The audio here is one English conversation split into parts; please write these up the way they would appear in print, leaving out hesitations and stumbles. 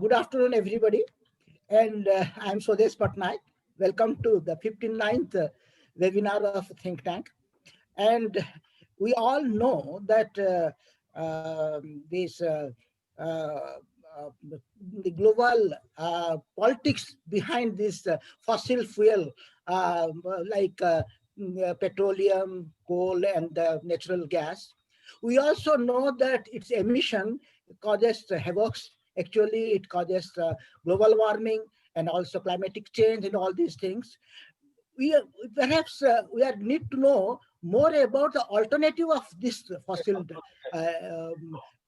Good afternoon, everybody. And I'm Swadesh Patnaik. Welcome to the 59th webinar of Think Tank. And we all know that this uh, uh, the global politics behind this fossil fuel like petroleum, coal, and natural gas. We also know that its emission causes havoc. Actually, it causes global warming and also climatic change and all these things. We perhaps we are need to know more about the alternative of this fossil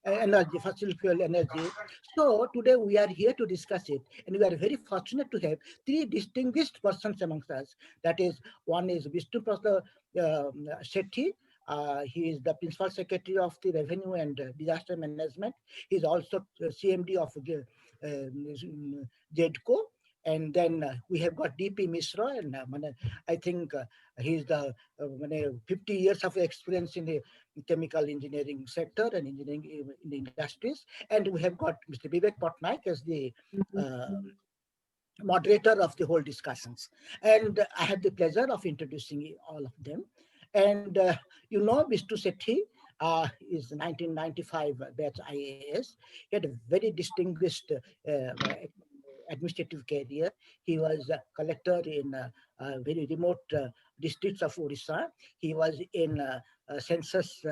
energy, fossil fuel energy. So today we are here to discuss it, and we are very fortunate to have three distinguished persons amongst us. That is, one is Vishnu Prasad Shetty. He is the Principal Secretary of the Revenue and Disaster Management. He is also CMD of JEDCO. And then we have got DP Mishra, and I think he's the 50 years of experience in the chemical engineering sector and engineering in the industries. And we have got Mr. Vivek Patnaik as the uh, moderator of the whole discussions. And I had the pleasure of introducing all of them. And Mr. Sethi is 1995 batch IAS. He had a very distinguished administrative career. He was a collector in very remote districts of Odisha. He was in census,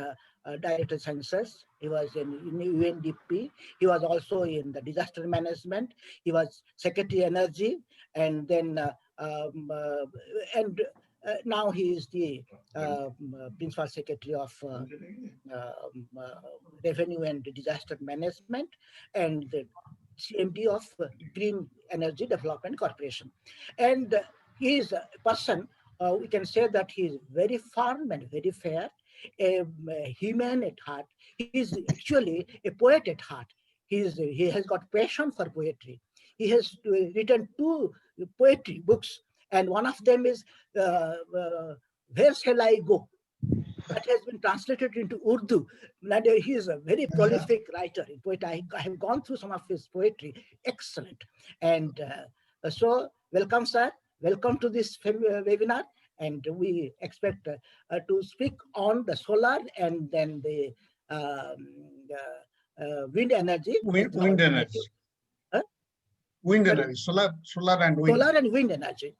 director census. He was in UNDP. He was also in the disaster management. He was secretary energy, and then and now he is the principal secretary of revenue and disaster management, and the CMD of Green Energy Development Corporation. And he is a person, we can say that he is very firm and very fair, a human at heart. He is actually a poet at heart. He has got passion for poetry. He has written two poetry books, and one of them is Where Shall I Go? That has been translated into Urdu. And he is a very prolific writer, poet. I have gone through some of his poetry. Excellent. And so, welcome, sir. Welcome to this webinar. And we expect to speak on the solar and then the wind energy. Wind energy. Huh? Wind energy. Solar and wind. Solar and wind energy.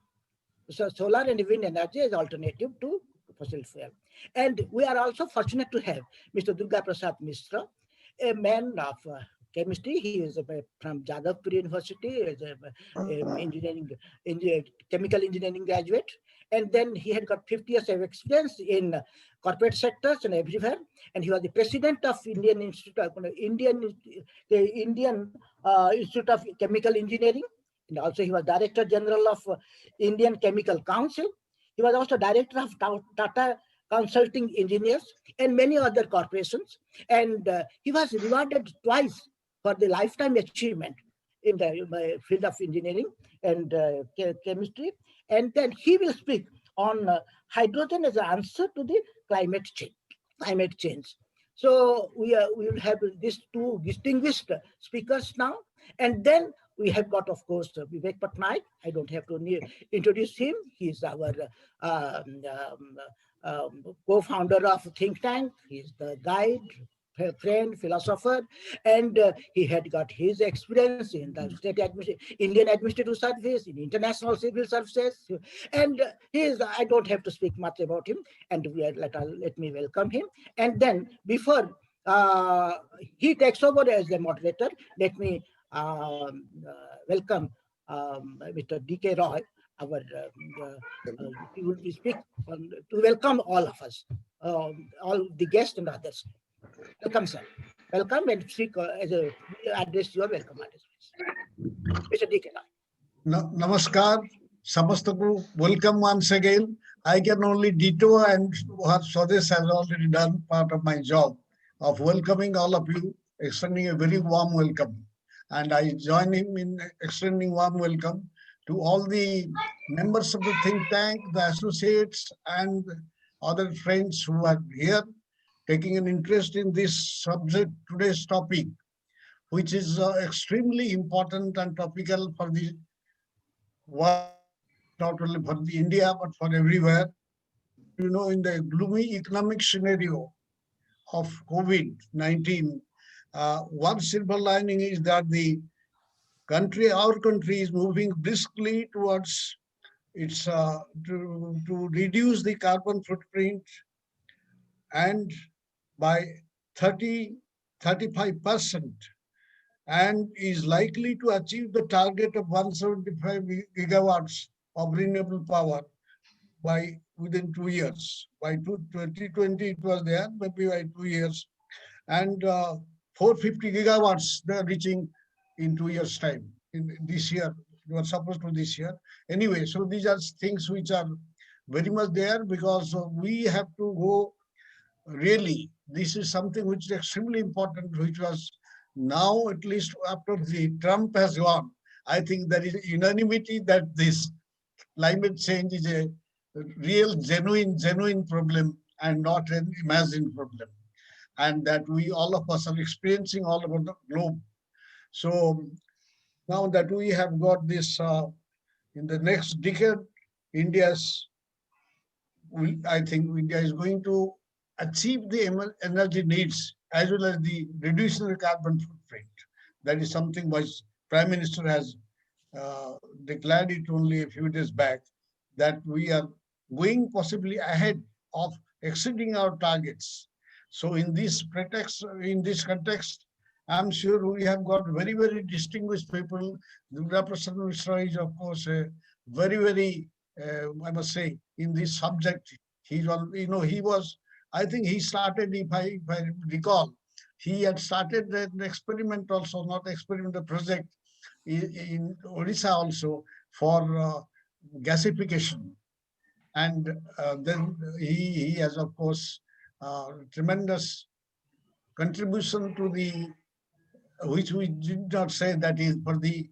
So solar and wind energy is alternative to fossil fuel. And we are also fortunate to have Mr. Durga Prasad Mishra, a man of chemistry. He is from Jadavpur University, is chemical engineering graduate. And then he had got 50 years of experience in corporate sectors and everywhere. And he was the president of Indian Institute of Institute of Chemical Engineering. And also he was Director General of Indian Chemical Council. He was also Director of Tata Consulting Engineers and many other corporations. And he was rewarded twice for the lifetime achievement in the field of engineering and chemistry. And then he will speak on hydrogen as an answer to the climate change. So we will have these two distinguished speakers now. And then we have got, of course, Vivek Patnaik. I don't have to introduce him. He is our co-founder of Think Tank. He is the guide, friend, philosopher, and he had got his experience in the Indian Administrative Service, in international civil services, and I don't have to speak much about him, and let me welcome him. And then before he takes over as the moderator, let me welcome Mr. D.K. Roy, he will speak to welcome all of us, all the guests and others. Welcome, sir. Welcome and speak as a address your welcome address. Mr. D.K. Roy. Namaskar. Samastaku, welcome once again. I can only ditto and what Swadesh has already done part of my job of welcoming all of you, extending a very warm welcome. And I join him in extending warm welcome to all the members of the think tank, the associates, and other friends who are here taking an interest in this subject, today's topic. which is extremely important and topical for the world, not only for the India, but for everywhere. In the gloomy economic scenario of COVID-19, one silver lining is that our country is moving briskly towards its to reduce the carbon footprint and by 30-35%, and is likely to achieve the target of 175 gigawatts of renewable power by within 2 years. By 2020, it was there, maybe by 2 years, and 450 gigawatts they are reaching in 2 years' time. In this year, it was supposed to this year. Anyway, so these are things which are very much there because we have to go really. This is something which is extremely important, which was now, at least after the Trump has gone, I think there is unanimity that this climate change is a real, genuine problem and not an imagined problem, and that we all of us are experiencing all over the globe. So now that we have got this, in the next decade, India's, I think India is going to achieve the energy needs as well as the reducing the carbon footprint. That is something which Prime Minister has declared it only a few days back, that we are going possibly ahead of exceeding our targets. So in this context, I'm sure we have got very distinguished people. Durga Prasad Mishra is, of course, a very, I must say, in this subject. He's on, he was, I think he started, if I recall, he had started an experiment also, not experiment, a project in Odisha also for gasification. And then he has, of course, tremendous contribution to the, which we did not say, that is for the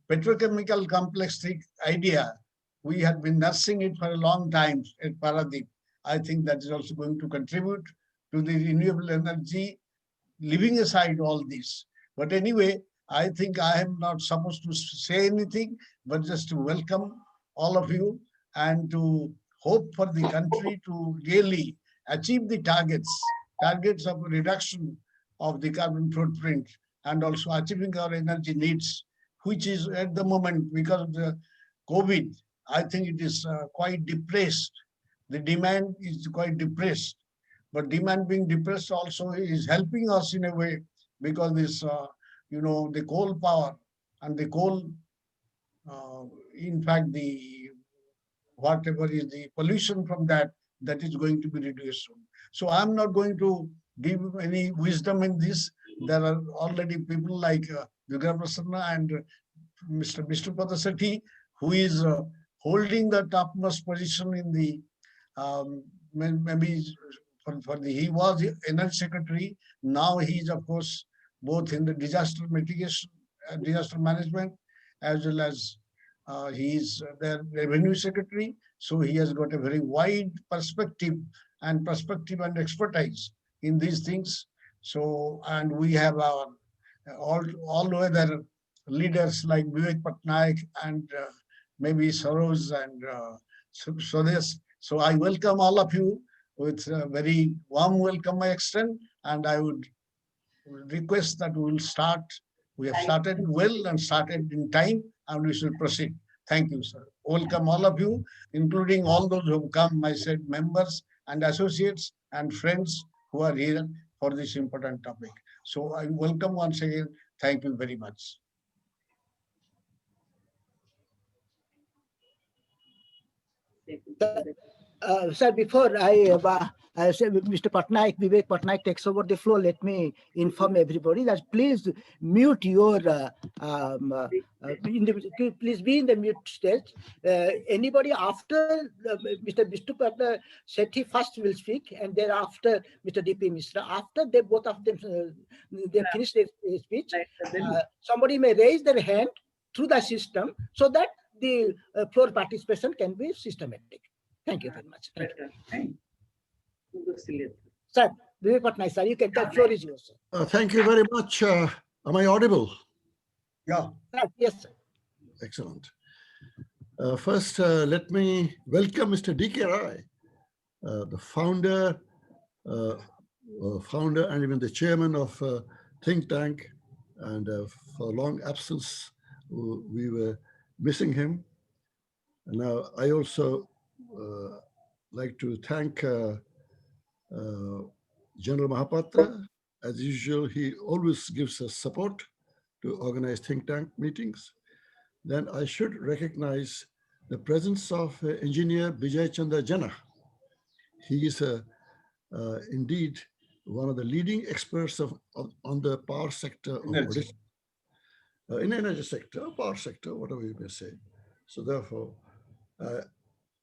petrochemical complex idea. We had been nursing it for a long time at Paradip. I think that is also going to contribute to the renewable energy, leaving aside all this. But anyway, I think I am not supposed to say anything, but just to welcome all of you and to hope for the country to really achieve the targets of reduction of the carbon footprint, and also achieving our energy needs, which is at the moment, because of the COVID, I think it is quite depressed. The demand is quite depressed, but demand being depressed also is helping us in a way, because this, the coal power and the coal, uh, in fact, the whatever is the pollution from that, that is going to be reduced soon. So I'm not going to give any wisdom in this. There are already people like Vidya Prasanna and Mr. Vishnu Padasati, who is holding the topmost position in the, maybe for the, he was the energy secretary. Now he is, of course, both in the disaster mitigation, disaster management, as well as he is their revenue secretary. So he has got a very wide perspective and expertise in these things. So, and we have our all other leaders like Vivek Patnaik and maybe Saroj and Swades. So I welcome all of you with a very warm welcome I extend, and I would request that we will start. We have started well and started in time, and we should proceed. Thank you, sir. Welcome all of you, including all those who have come, my said members and associates and friends who are here for this important topic. So I welcome once again. Thank you very much. Sir, before I say Mr. Patnaik, Vivek Patnaik takes over the floor, let me inform everybody that please mute your, please be in the mute stage. Anybody after Mr. Vishnu Patnaik Sethi first will speak, and thereafter Mr. D.P. Mishra. After they both of them they finish their speech, somebody may raise their hand through the system so that the floor participation can be systematic. Thank you very much. Thank you. Sir, Vivek Patnaik, sir, you can, the floor is yours, sir. Thank you very much, Am I audible? Yeah. Yes, sir. Excellent. First, let me welcome Mr. D.K. Rai, the uh, founder and even the chairman of Think Tank, and for long absence, we were missing him. And now, I also uh, like to thank uh, General Mahapatra. As usual, he always gives us support to organize think tank meetings. Then I should recognize the presence of engineer Vijay Chandra Jana. He is indeed one of the leading experts on the power sector of Energy. Odisha, in energy sector, power sector, whatever you may say. So therefore, uh,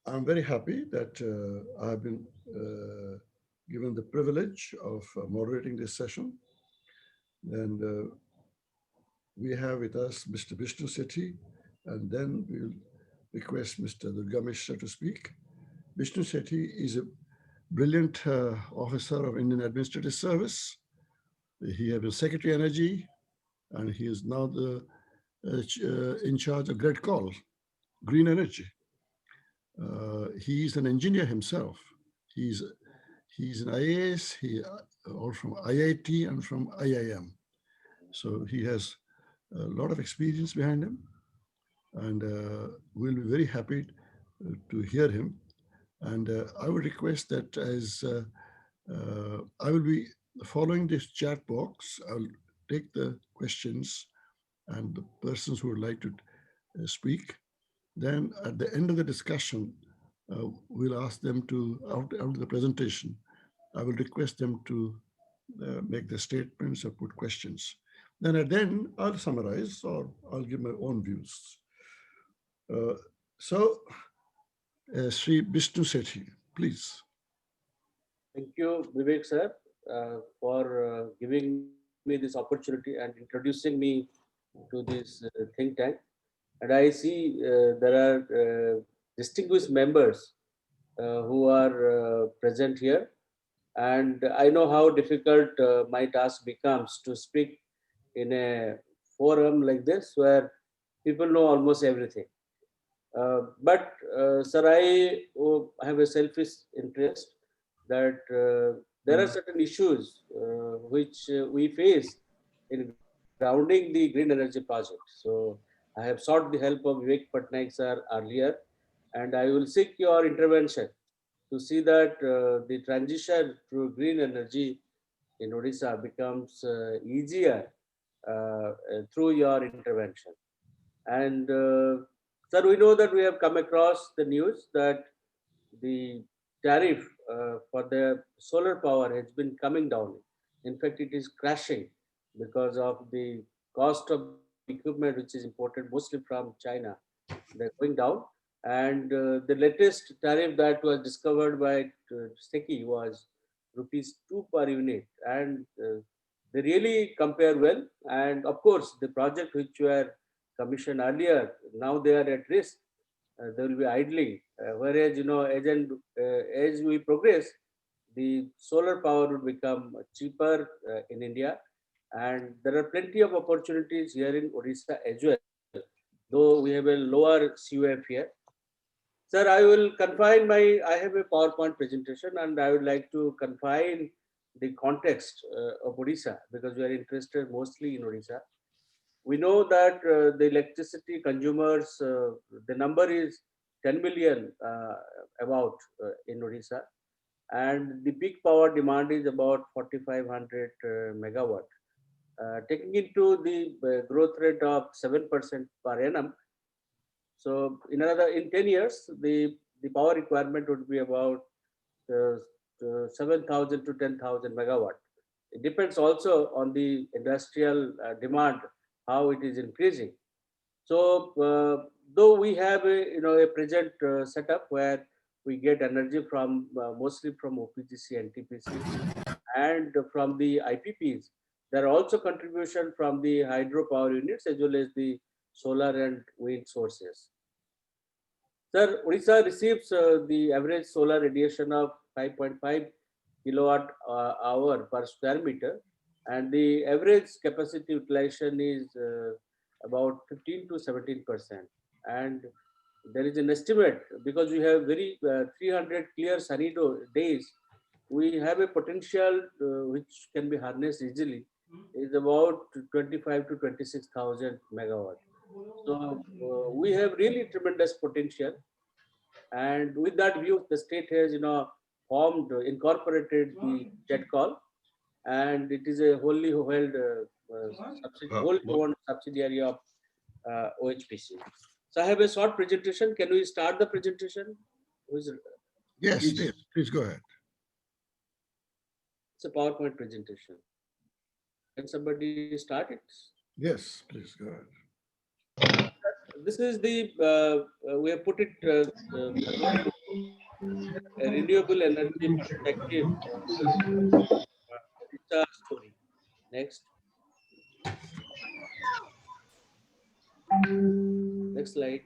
I'm very happy that I have been given the privilege of moderating this session. And we have with us Mr. Vishnu Sethi, and then we'll request Mr. Durga Mishra to speak. Vishnu Sethi is a brilliant officer of Indian Administrative Service. He has been Secretary Energy, and he is now the in charge of Grid Call, Green Energy. He is an engineer himself. He's he's an IAS, or from IIT and from IIM. So he has a lot of experience behind him, and we'll be very happy to hear him. And I would request that as I will be following this chat box, I'll take the questions and the persons who would like to speak. Then at the end of the discussion, we'll ask them to, after the presentation, I will request them to make the statements or put questions. Then at the end, I'll summarize or I'll give my own views. Uh, so, Sri Vishnu Sethi, please. Thank you, Vivek sir, for giving me this opportunity and introducing me to this think tank. And I see there are distinguished members who are present here. And I know how difficult my task becomes to speak in a forum like this where people know almost everything. But sir, I have a selfish interest that there are certain issues which we face in grounding the green energy project. So I have sought the help of Vivek Patnaik sir earlier, and I will seek your intervention to see that the transition to green energy in Odisha becomes easier through your intervention. And sir, we know that we have come across the news that the tariff for the solar power has been coming down. In fact, it is crashing because of the cost of equipment, which is imported mostly from China. They're going down. And the latest tariff that was discovered by Steki was rupees 2 per unit. And they really compare well. And of course, the project which were commissioned earlier, now they are at risk. They will be idling. Whereas, as we progress, the solar power will become cheaper in India. And there are plenty of opportunities here in Odisha as well, though we have a lower CUF here. Sir, I have a PowerPoint presentation and I would like to confine the context of Odisha because we are interested mostly in Odisha. We know that the electricity consumers, the number is 10 million about in Odisha, and the peak power demand is about 4,500 megawatt. Taking into the growth rate of 7% per annum, so in 10 years, the power requirement would be about uh, 7,000 to 10,000 megawatt. It depends also on the industrial demand, how it is increasing. So though we have a present setup where we get energy from mostly from OPGC and TPC and from the IPPs, there are also contribution from the hydropower units as well as the solar and wind sources. Sir, Odisha receives the average solar radiation of 5.5 kilowatt hour per square meter, and the average capacity utilization is about 15 to 17%. And there is an estimate, because we have very 300 clear sunny days, we have a potential which can be harnessed easily, is about 25 to 26,000 megawatt. So we have really tremendous potential, and with that view, the state has formed, incorporated the JETCOL, and it is a wholly held wholly owned subsidiary of OHPC. So I have a short presentation. Can we start the presentation? Who is Yes, Please. please, please go ahead. It's a PowerPoint presentation. Can somebody start it? Yes, please go ahead. This is the we have put it according to a renewable energy perspective. It's a story. Next, next slide.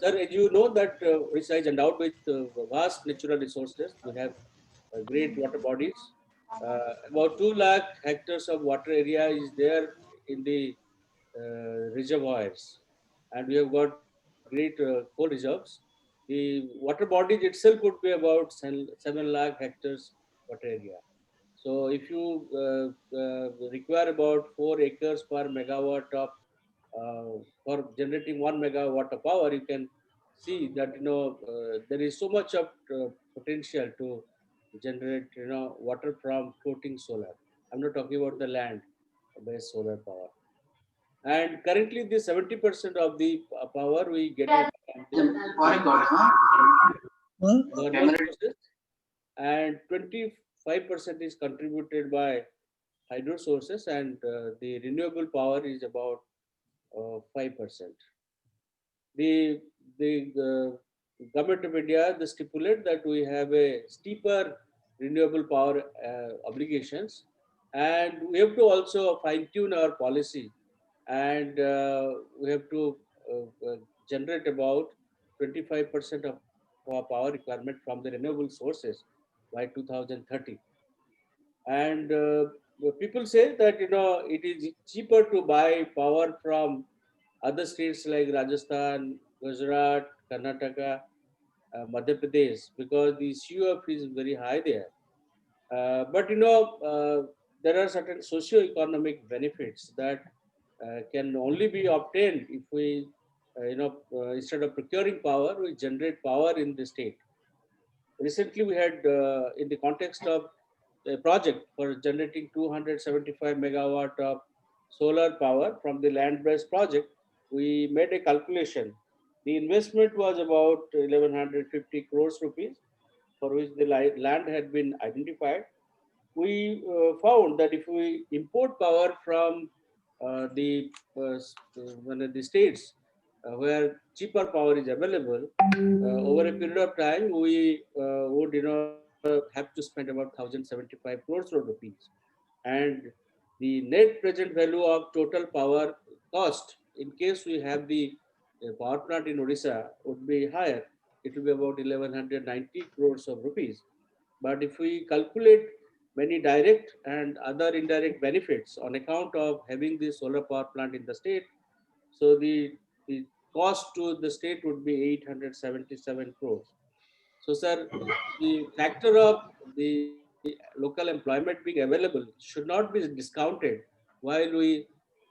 Sir, as you know that Odisha is endowed with vast natural resources. We have great water bodies. About 2 lakh hectares of water area is there in the reservoirs, and we have got great coal reserves. The water bodies itself would be about 7 lakh hectares water area. So if you require about 4 acres per megawatt of for generating 1 megawatt of power, you can see that there is so much of potential to generate water from floating solar. I'm not talking about the land based solar power. And currently, the 70% of the power we get it from the thermal sources, and 25% is contributed by hydro sources, and the renewable power is about 5%. The government of India, they stipulate that we have a steeper renewable power obligations, and we have to also fine tune our policy, and we have to generate about 25% of our power requirement from the renewable sources by 2030. And people say that it is cheaper to buy power from other states like Rajasthan, Gujarat, Karnataka, Madhya Pradesh, because the CUF is very high there. But there are certain socio-economic benefits that can only be obtained if we, instead of procuring power, we generate power in the state. Recently, we had, in the context of a project for generating 275 megawatt of solar power from the land-based project, we made a calculation. The investment was about 1150 crores rupees, for which the land had been identified. We found that if we import power from one of the states where cheaper power is available, over a period of time, we would have to spend about 1,075 crores rupees, and the net present value of total power cost in case we have the power plant in Odisha would be higher. It will be about 1190 crores of rupees. But if we calculate many direct and other indirect benefits on account of having the solar power plant in the state, so the cost to the state would be 877 crores. So, sir, the factor of the local employment being available should not be discounted while we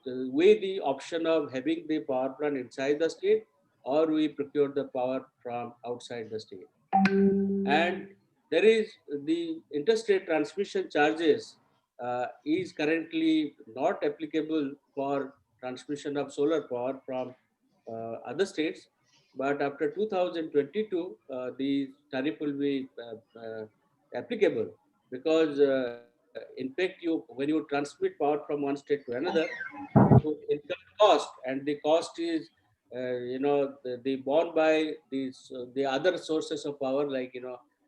weigh the option of having the power plant inside the state, or we procure the power from outside the state. And there is the interstate transmission charges is currently not applicable for transmission of solar power from other states, but after 2022 the tariff will be applicable, because in fact when you transmit power from one state to another, you incur cost, and the cost is the borne by the other sources of power, like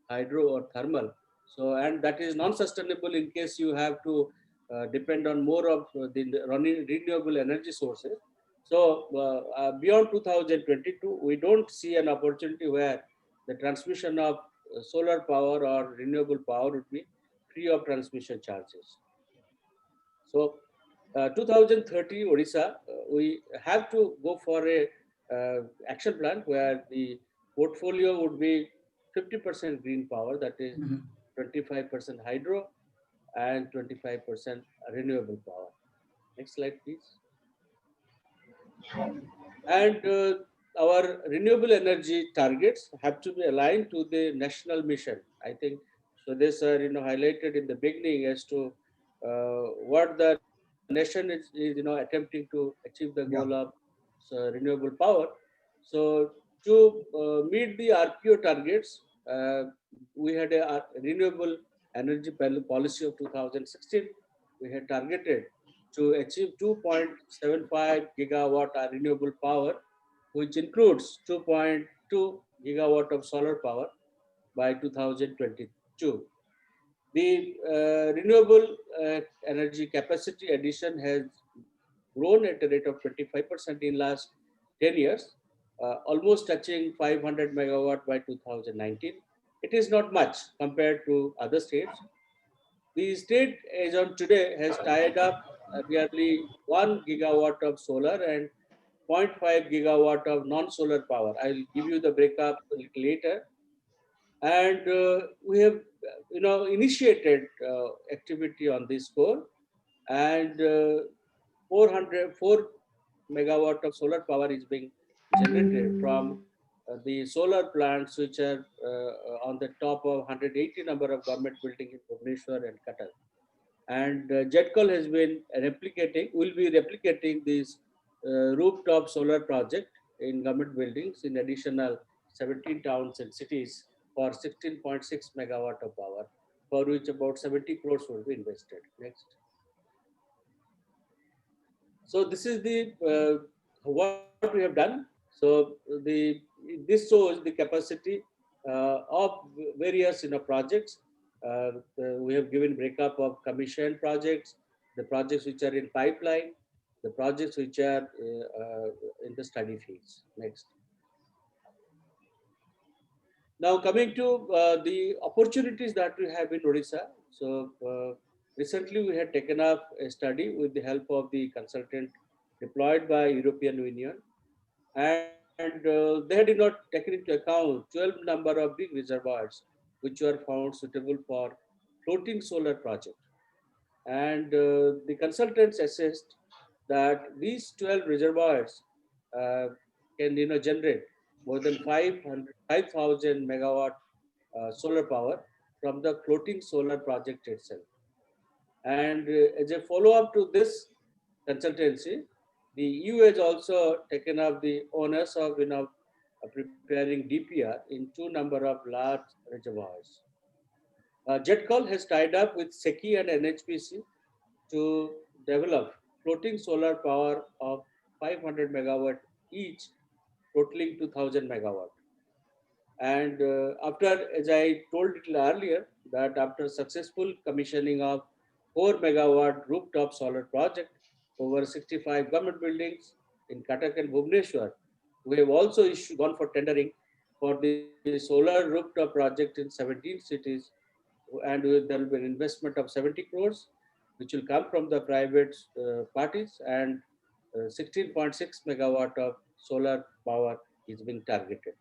hydro or thermal. So, and that is non-sustainable in case you have to depend on more of the renewable energy sources. So beyond 2022, we don't see an opportunity where the transmission of solar power or renewable power would be free of transmission charges. So 2030 Odisha, we have to go for a action plan where the portfolio would be 50% green power, that is Mhm. 25% hydro and 25% renewable power. Next slide, please. And our renewable energy targets have to be aligned to the national mission. I think so. This are highlighted in the beginning as to what the nation is attempting to achieve the goal Yeah. of renewable power. So to meet the RPO targets, we had a renewable energy policy of 2016. We had targeted to achieve 2.75 gigawatt of renewable power, which includes 2.2 gigawatt of solar power by 2022. The renewable energy capacity addition has grown at a rate of 25% in last 10 years, almost touching 500 megawatt by 2019. It is not much compared to other states. The state, as on today, has tied up nearly 1 gigawatt of solar and zero point 0.5 gigawatt of non-solar power. I'll give you the breakup a little later. And we have, initiated activity on this score, and 404 megawatt of solar power is being generated from the solar plants which are on the top of 180 number of government buildings in Bhubaneswar and Qatar. And JETCOL has been will be replicating this rooftop solar project in government buildings in additional 17 towns and cities for 16.6 megawatt of power, for which about 70 crores will be invested. Next. So this is the what we have done. So this shows the capacity of various projects. We have given breakup of commissioned projects, the projects which are in pipeline, the projects which are in the study phase. Next. Now coming to the opportunities that we have in Odisha. So recently we had taken up a study with the help of the consultant deployed by European Union, and they had not taken into account 12 number of big reservoirs which were found suitable for floating solar project. And the consultants assessed that these 12 reservoirs can generate more than 5,000 megawatt solar power from the floating solar project itself. And as a follow-up to this consultancy, the EU has also taken up the onus of preparing DPR in 2 number of large reservoirs. JETCOL has tied up with SECI and NHPC to develop floating solar power of 500 megawatt each, totaling 2,000 megawatt. And after, as I told little earlier, that after successful commissioning of 4 megawatt rooftop solar project over 65 government buildings in Cuttack and Bhubaneswar, we have also gone for tendering for the solar rooftop project in 17 cities, and there will be an investment of 70 crores, which will come from the private parties, and 16.6 megawatt of solar power is being targeted.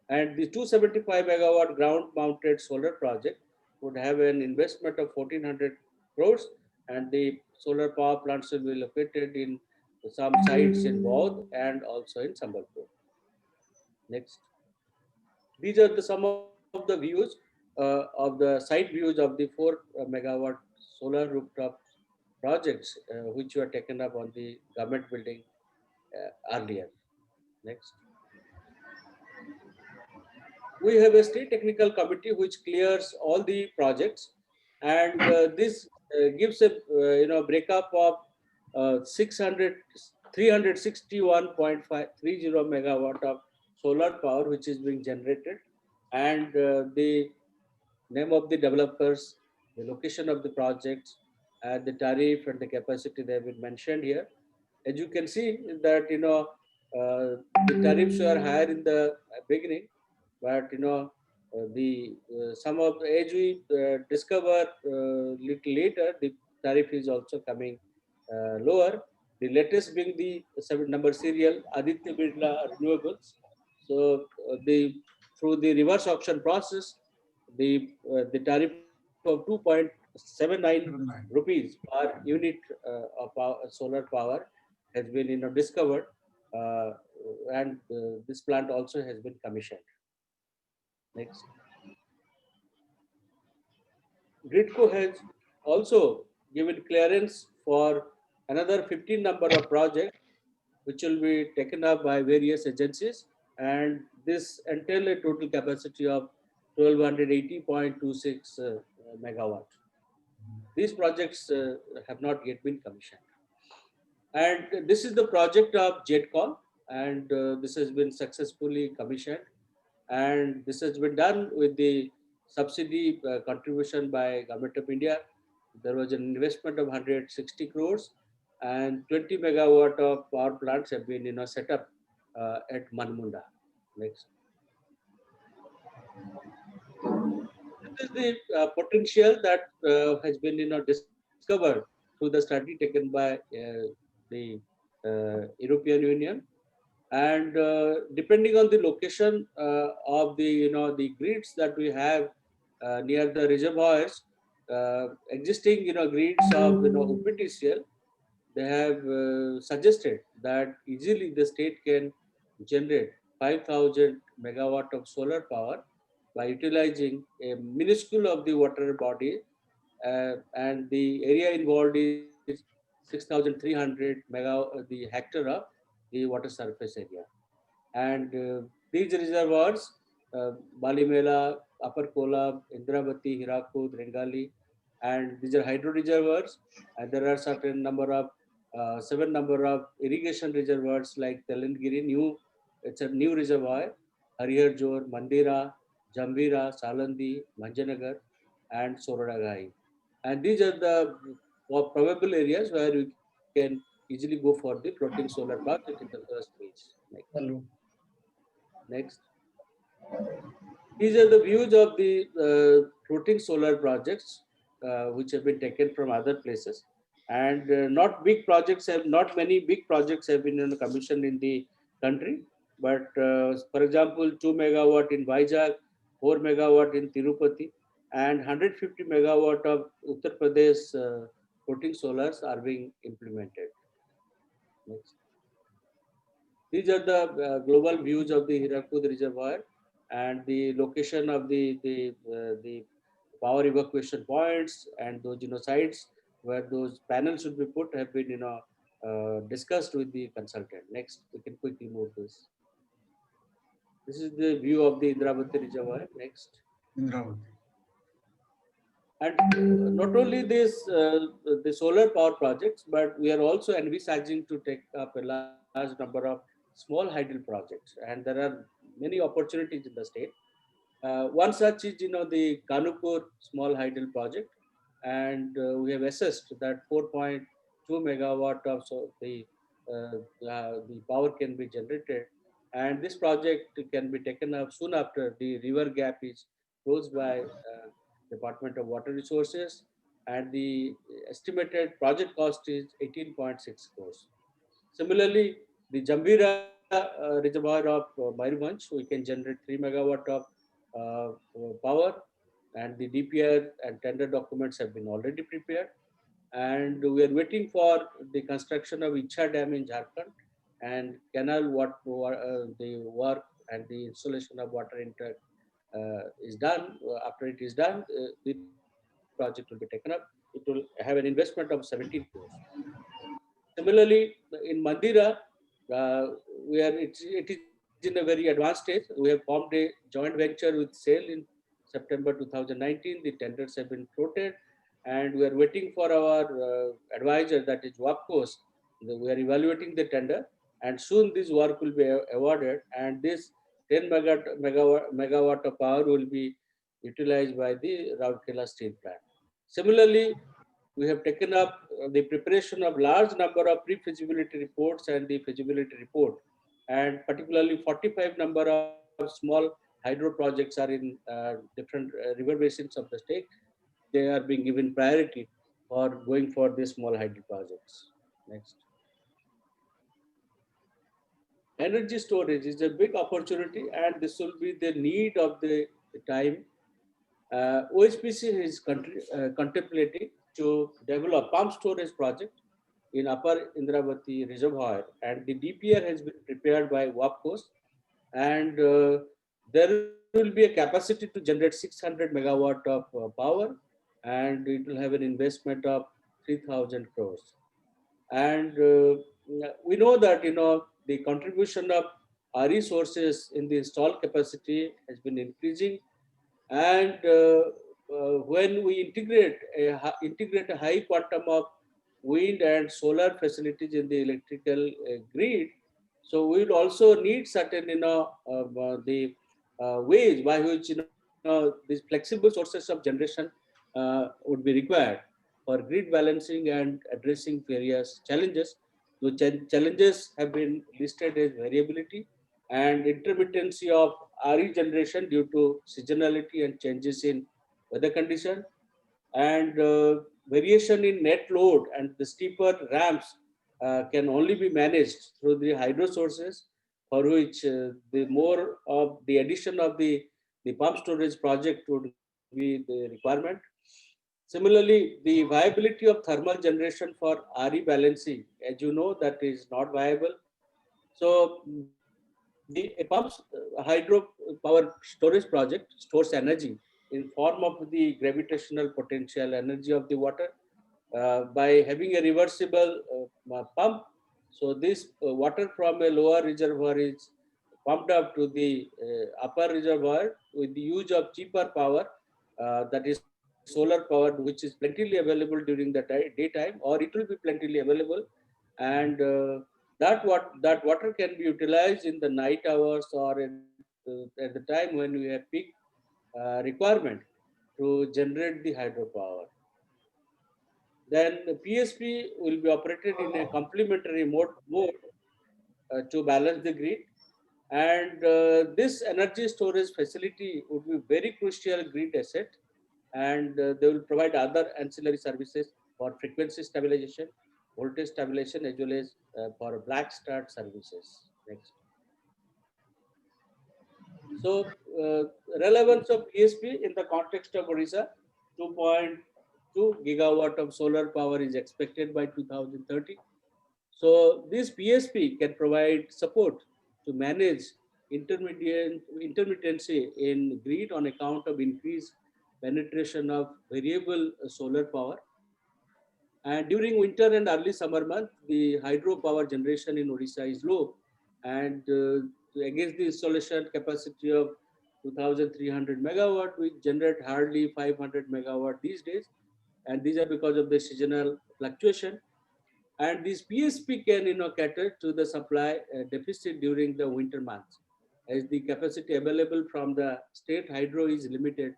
And the 275 megawatt ground mounted solar project would have an investment of 1400 crores, and the solar power plants will be located in some sites in Baud and also in Sambalpur. Next. These are some of the views of the site views of the 4 megawatt solar rooftop projects which were taken up on the government building earlier. Next. We have a state technical committee which clears all the projects, and this gives a breakup of 361.530 megawatt of solar power which is being generated, and the name of the developers, the location of the projects, and the tariff and the capacity they have been mentioned here. As you can see that the tariffs are higher in the beginning, but some of the as we discover little later, the tariff is also coming lower. The latest being the seven number serial Aditya Birla Renewables. So the through the reverse auction process, the tariff of 2.79 rupees per unit of solar power has been discovered, uh, and this plant also has been commissioned. Next. Gridco has also given clearance for another 15 number of projects which will be taken up by various agencies, and this entail a total capacity of 1280.26 megawatt. These projects have not yet been commissioned. And this is the project of JETCOM, and this has been successfully commissioned. And this has been done with the subsidy contribution by Government of India. There was an investment of 160 crores, and 20 megawatt of power plants have been set up at Manmunda. Next. This is the potential that has been discovered through the study taken by the European Union, and depending on the location of the the grids that we have near the reservoirs, existing grids of UPTCL, they have suggested that easily the state can generate 5,000 megawatt of solar power by utilizing a minuscule of the water body, and the area involved is 6,300 the hectare of the water surface area. And these reservoirs, Balimela, Upper Kolab, Indravati, Hirakud, Rengali, and these are hydro reservoirs. And there are certain number of seven number of irrigation reservoirs like Telangiri, it's a new reservoir, Harihar Jor, Mandira, Jambira, Salandi, Manjanagar, and Soradagai. And these are the probable areas where we can easily go for the floating solar project in the first phase. Hello. Next. These are the views of the floating solar projects which have been taken from other places, and not many big projects have been commissioned in the country. But for example, 2 megawatt in Vizag, 4 megawatt in Tirupati, and 150 megawatt of Uttar Pradesh floating solars are being implemented. Next. These are the global views of the Hirakud Reservoir, and the location of the power evacuation points and those sites where those panels should be put have been discussed with the consultant. Next, we can quickly move this. This is the view of the Indravati Reservoir. Next. Indravati. And not only this, the solar power projects, but we are also envisaging to take up a large number of small hydel projects. And there are many opportunities in the state. One such is, the Kanupur small hydel project. And we have assessed that 4.2 megawatt of the power can be generated. And this project can be taken up soon after the river gap is closed by Department of Water Resources, and the estimated project cost is 18.6 crores. Similarly, the Jambira reservoir of Mayurbhanj, we can generate 3 megawatt of power, and the DPR and tender documents have been already prepared. And we are waiting for the construction of Icha Dam in Jharkhand, and the work and the installation of water intake is done. After it is done, the project will be taken up. It will have an investment of 17 crores. Similarly, in Mandira, it is in a very advanced stage. We have formed a joint venture with SAIL in September 2019. The tenders have been floated, and we are waiting for our advisor, that is WAPCOS. We are evaluating the tender, and soon this work will be awarded, and this 10 megawatt of power will be utilized by the Rourkela steel plant. Similarly, we have taken up the preparation of large number of pre-feasibility reports and the feasibility report, and particularly 45 number of small hydel hydro projects are in different river basins of the state, they are being given priority for going for the small hydro projects. Next. Energy storage is a big opportunity, and this will be the need of the time. OHPC is contemplating to develop pump storage project in Upper Indravati Reservoir, and the DPR has been prepared by WAPCOS, and there will be a capacity to generate 600 megawatt of power, and it will have an investment of 3,000 crores. And we know that the contribution of resources in the installed capacity has been increasing, and when we integrate a high quantum of wind and solar facilities in the electrical grid, so we will also need certain the ways by which these flexible sources of generation would be required for grid balancing and addressing various challenges. The challenges have been listed as variability and intermittency of RE generation due to seasonality and changes in weather condition, and variation in net load and the steeper ramps can only be managed through the hydro sources, for which the more of the addition of the pump storage project would be the requirement. Similarly, the viability of thermal generation for RE balancing, as you know, that is not viable. So the pumps hydro power storage project stores energy in form of the gravitational potential energy of the water by having a reversible pump. So this water from a lower reservoir is pumped up to the upper reservoir with the use of cheaper power, that is solar power, which is plentifully available during the daytime, or it will be plentifully available, and that water can be utilized in the night hours or at the time when we have peak requirement to generate the hydropower. Then the PSP will be operated in a complementary mode to balance the grid. And this energy storage facility would be very crucial grid asset, and they will provide other ancillary services for frequency stabilization, voltage stabilization, as well as for black start services. Next. So, relevance of PSP in the context of Odisha, 2.2 gigawatt of solar power is expected by 2030. So this PSP can provide support to manage intermittency in grid on account of increased penetration of variable solar power. And during winter and early summer month, the hydro power generation in Odisha is low, and against the installation capacity of 2,300 megawatt, we generate hardly 500 megawatt these days, and these are because of the seasonal fluctuation. And this PSP can cater to the supply deficit during the winter months, as the capacity available from the state hydro is limited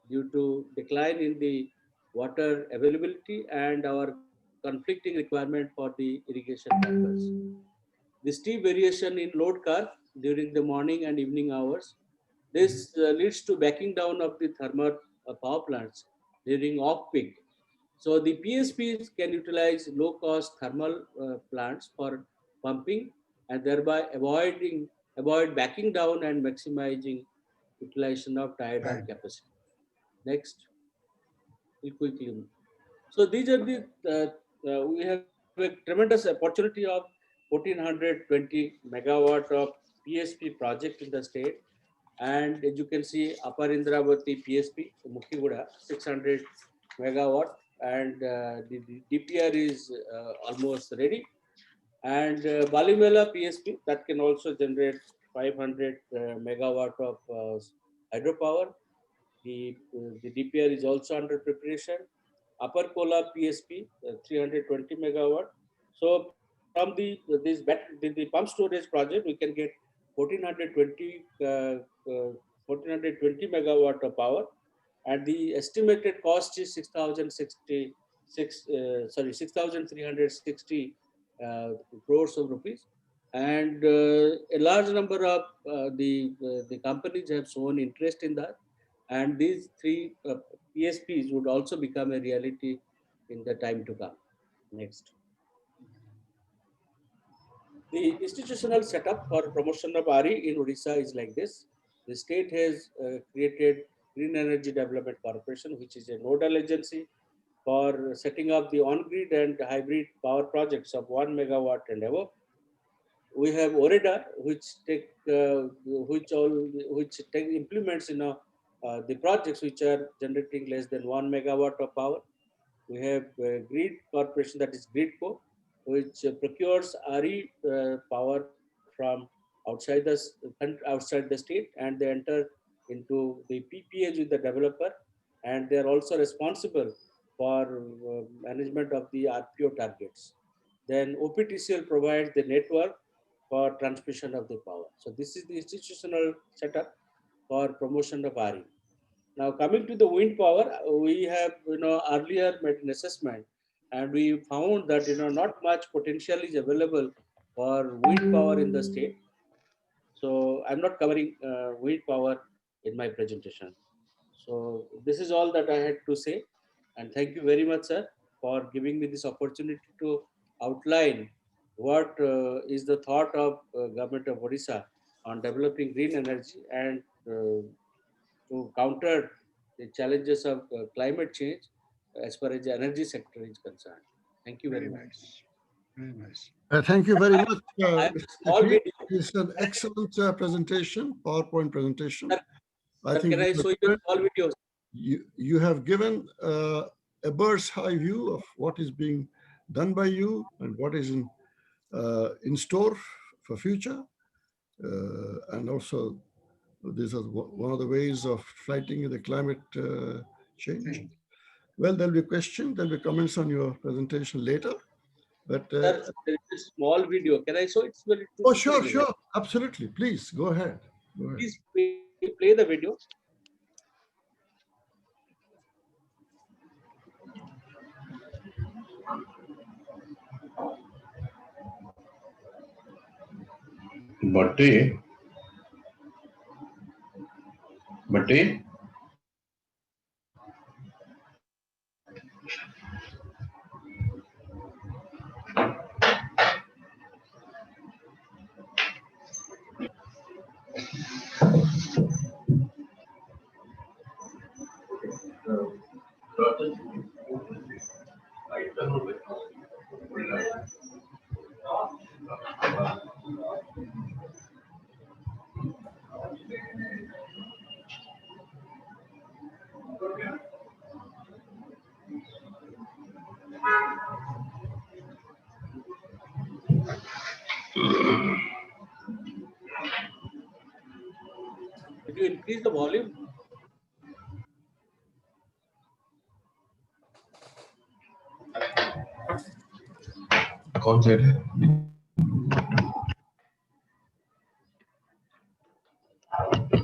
due to decline in the water availability and our conflicting requirement for the irrigation purpose. The steep variation in load curve during the morning and evening hours, this leads to backing down of the thermal power plants during off-peak. So the PSPs can utilize low-cost thermal plants for pumping, and thereby avoid backing down and maximizing utilization of tied Right. down capacity. Next, we quickly. So these are the we have a tremendous opportunity of 1420 megawatt of PSP project in the state, and as you can see, Upper Indravati PSP, Mukhiguda, 600 megawatt, and the DPR is almost ready. And Balimela PSP, that can also generate 500 megawatt of hydropower. The DPR is also under preparation. Upper Kola PSP, 320 megawatt. So from the pump storage project, we can get 1420 1420 megawatt of power, and the estimated cost is 6,360 crores of rupees. and a large number of the companies have shown interest in that, and these three PSPs would also become a reality in the time to come. Next. The institutional setup for promotion of RE in Odisha is like this. The state has created Green Energy Development Corporation, which is a nodal agency for setting up the on-grid and hybrid power projects of 1 megawatt and above. We have Orida, which implements the projects which are generating less than 1 megawatt of power. We have Grid Corporation, that is Gridco, which procures RE power from outside the state, and they enter into the PPAs with the developer, and they are also responsible for management of the RPO targets. Then OPTCL provides the network for transmission of the power. So this is the institutional setup for promotion of RE. Now coming to the wind power, we have earlier made an assessment, and we found that not much potential is available for wind power in the state. So I'm not covering wind power in my presentation. So this is all that I had to say, and thank you very much, sir, for giving me this opportunity to outline what is the thought of government of Odisha on developing green energy and to counter the challenges of climate change as far as the energy sector is concerned. Thank you very Very much. nice. Very nice. Thank you very much, I have Mr. a small Sethi. video. It's an excellent presentation, PowerPoint presentation. Sir, I sir, think can I show you a small video? you have given a bird's eye view of what is being done by you and what is in store for future. And also, these are one of the ways of fighting the climate change. Well, there'll be questions, there'll be comments on your presentation later. But Sir, there is a small video. Can I show it? It's very oh, sure, absolutely. Please go ahead. Go ahead. Please play the video. Bhatti. Bhatti. Did you increase the volume? कौन से है?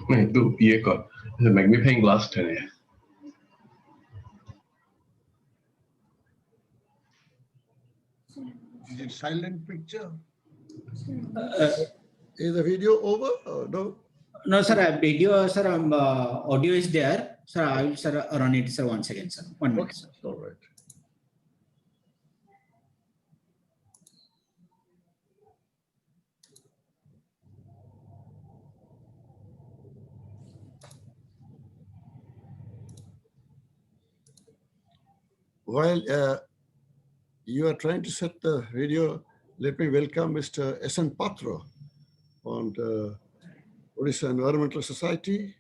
नहीं तो ये कर magnifying glass है Is it silent picture? Is the video over or no? No, sir. Video, sir. Audio is there, sir. I will, sir, run it, sir, once again, sir. 1 minute, sir. All right. While you are trying to set the video, let me welcome Mr. S.N. Patra on the Odisha Environmental Society.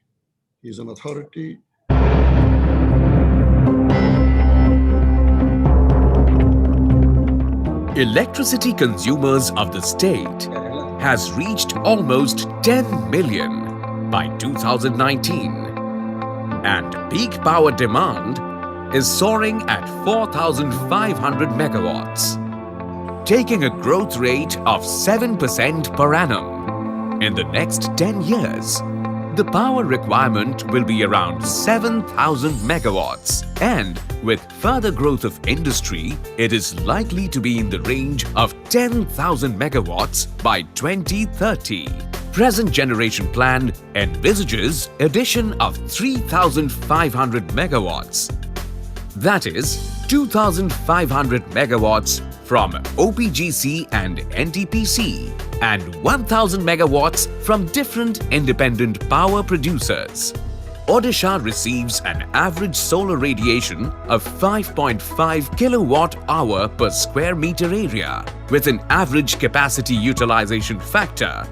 He's an authority. Electricity consumers of the state has reached almost 10 million by 2019, and peak power demand is soaring at 4,500 megawatts, taking a growth rate of 7% per annum. In the next 10 years, The power requirement will be around 7,000 megawatts, and with further growth of industry, it is likely to be in the range of 10,000 megawatts by 2030. Present generation plan envisages addition of 3,500 megawatts. That is 2,500 megawatts from OPGC and NTPC and 1,000 megawatts from different independent power producers. Odisha receives an average solar radiation of 5.5 kilowatt hour per square meter area, with an average capacity utilization factor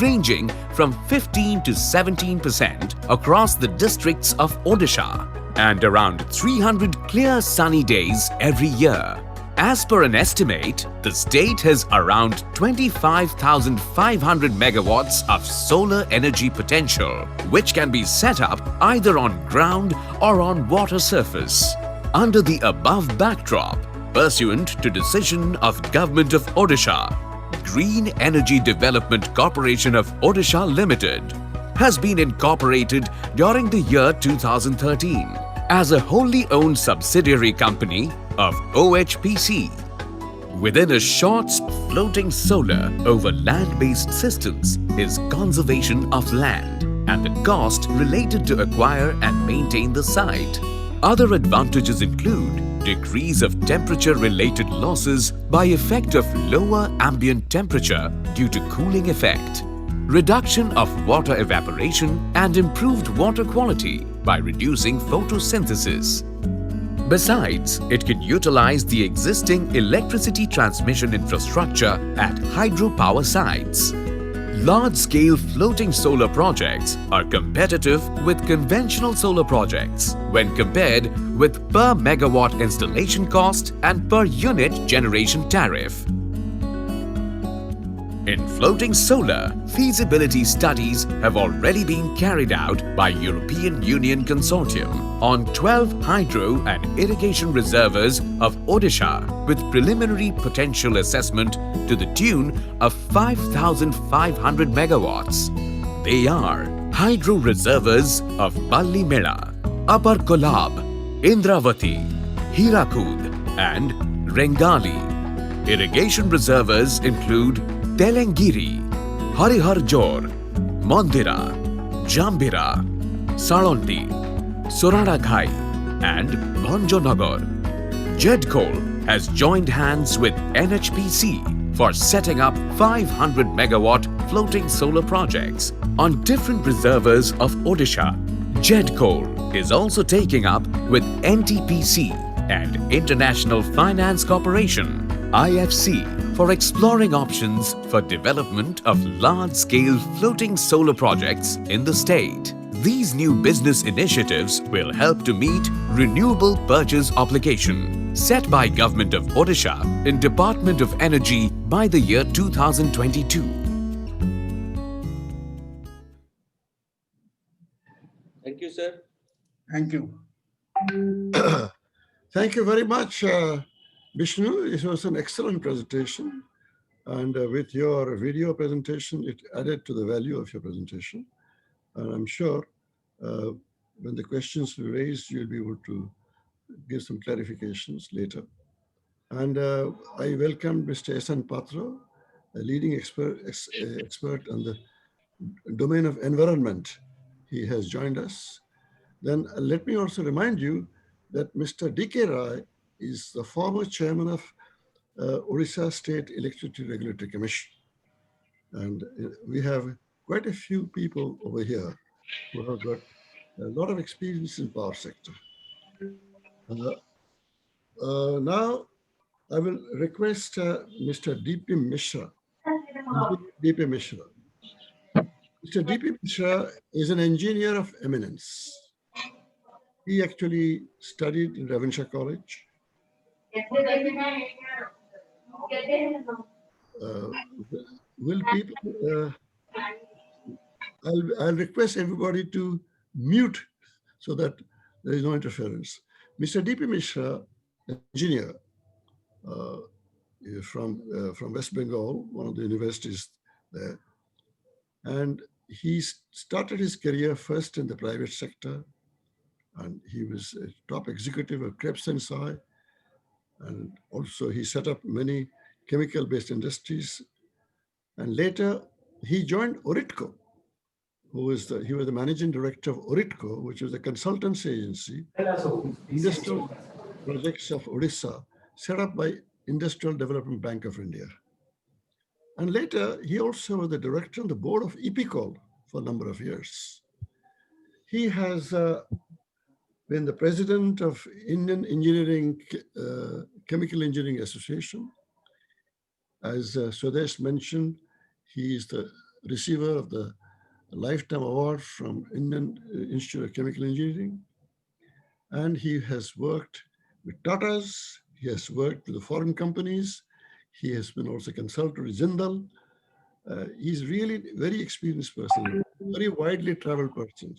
ranging from 15 to 17% across the districts of Odisha, and around 300 clear sunny days every year. As per an estimate, the state has around 25,500 megawatts of solar energy potential, which can be set up either on ground or on water surface. Under the above backdrop, pursuant to decision of Government of Odisha, Green Energy Development Corporation of Odisha Limited has been incorporated during the year 2013 as a wholly owned subsidiary company of OHPC. Within a short, floating solar over land-based systems is conservation of land and the cost related to acquire and maintain the site. Other advantages include decrease of temperature-related losses by effect of lower ambient temperature due to cooling effect, reduction of water evaporation and improved water quality by reducing photosynthesis. Besides, it can utilize the existing electricity transmission infrastructure at hydropower sites. Large-scale floating solar projects are competitive with conventional solar projects when compared with per megawatt installation cost and per unit generation tariff. In floating solar, feasibility studies have already been carried out by European Union Consortium on 12 hydro and irrigation reservoirs of Odisha with preliminary potential assessment to the tune of 5,500 megawatts. They are hydro reservoirs of Ballimela, Upper Kolab, Indravati, Hirakud and Rengali. Irrigation reservoirs include Telangiri, Hariharjor, Mandira, Jambira, Salonti, Suradaghai and Bhanjanagar. JEDCOL has joined hands with NHPC for setting up 500 megawatt floating solar projects on different reservoirs of Odisha. JEDCOL is also taking up with NTPC and International Finance Corporation (IFC) for exploring options for development of large-scale floating solar projects in the state. These new business initiatives will help to meet renewable purchase obligation set by Government of Odisha in Department of Energy by the year 2022. Thank you, sir. Thank you. Thank you very much, Vishnu. It was an excellent presentation. And with your video presentation, it added to the value of your presentation. And I'm sure when the questions were raised, you'll be able to give some clarifications later. And I welcome Mr. S.N. Patra, a leading expert on the domain of environment. He has joined us. Then let me also remind you that Mr. D.K. Rai is the former chairman of Odisha State Electricity Regulatory Commission. And we have quite a few people over here who have got a lot of experience in power sector. Now, I will request Mr. D.P. Mishra. D.P. Mishra. Mr. D.P. Mishra is an engineer of eminence. He actually studied in Ravenshaw College. Will people, I'll request everybody to mute so that there is no interference. Mr. D.P. Mishra, an engineer from West Bengal, one of the universities there. And he started his career first in the private sector, and he was a top executive of Krebs and Sy, and also he set up many chemical-based industries. And later he joined Oritco, he was the managing director of Oritco, which was a consultancy agency, industrial projects of Odisha, set up by Industrial Development Bank of India. And later, he also was the director on the board of EPICOL for a number of years. He has been the president of Indian Chemical Engineering Association. As Swadesh mentioned, he is the receiver of the Lifetime Award from Indian Institute of Chemical Engineering. And he has worked with Tatas, he has worked with the foreign companies, he has been also consultant with Jindal. He's really a very experienced person, very widely traveled person.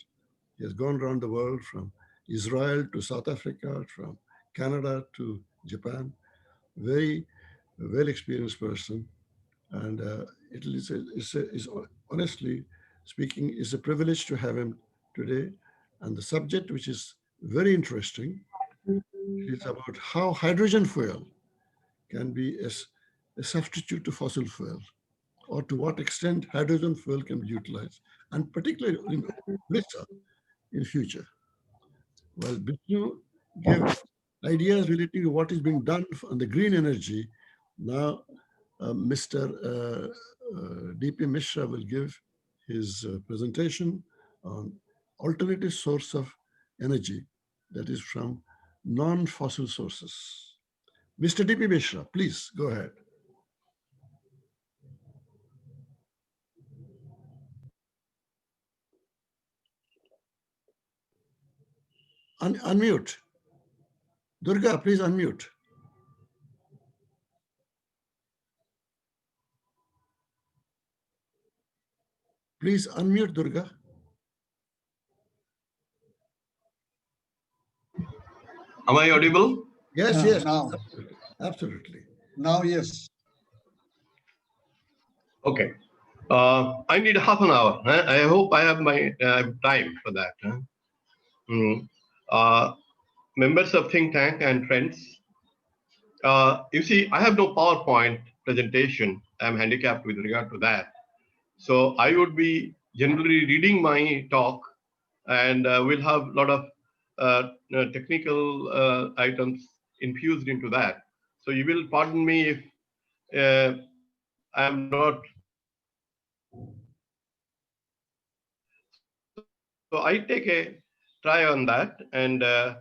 He has gone around the world from Israel to South Africa, from Canada to Japan. Very well experienced person. And it's honestly speaking, it's a privilege to have him today. And the subject, which is very interesting, is about how hydrogen fuel can be a substitute to fossil fuel, or to what extent hydrogen fuel can be utilized, and particularly in Odisha in future. Well, Vishnu gave ideas relating to what is being done on the green energy. Now, Mr. D.P. Mishra will give his presentation on alternative source of energy, that is from non-fossil sources. Mr. D.P. Mishra, please go ahead. Unmute. Durga, please unmute. Please unmute, Durga. Am I audible? Yes, Yeah, yes. now. Absolutely. Now, yes. Okay. I need half an hour. I hope I have my time for that. Members of think tank and friends, you see, I have no PowerPoint presentation. I'm handicapped with regard to that. So I would be generally reading my talk, and we'll have a lot of technical items infused into that. So you will pardon me if I am not. So I take a try on that, and the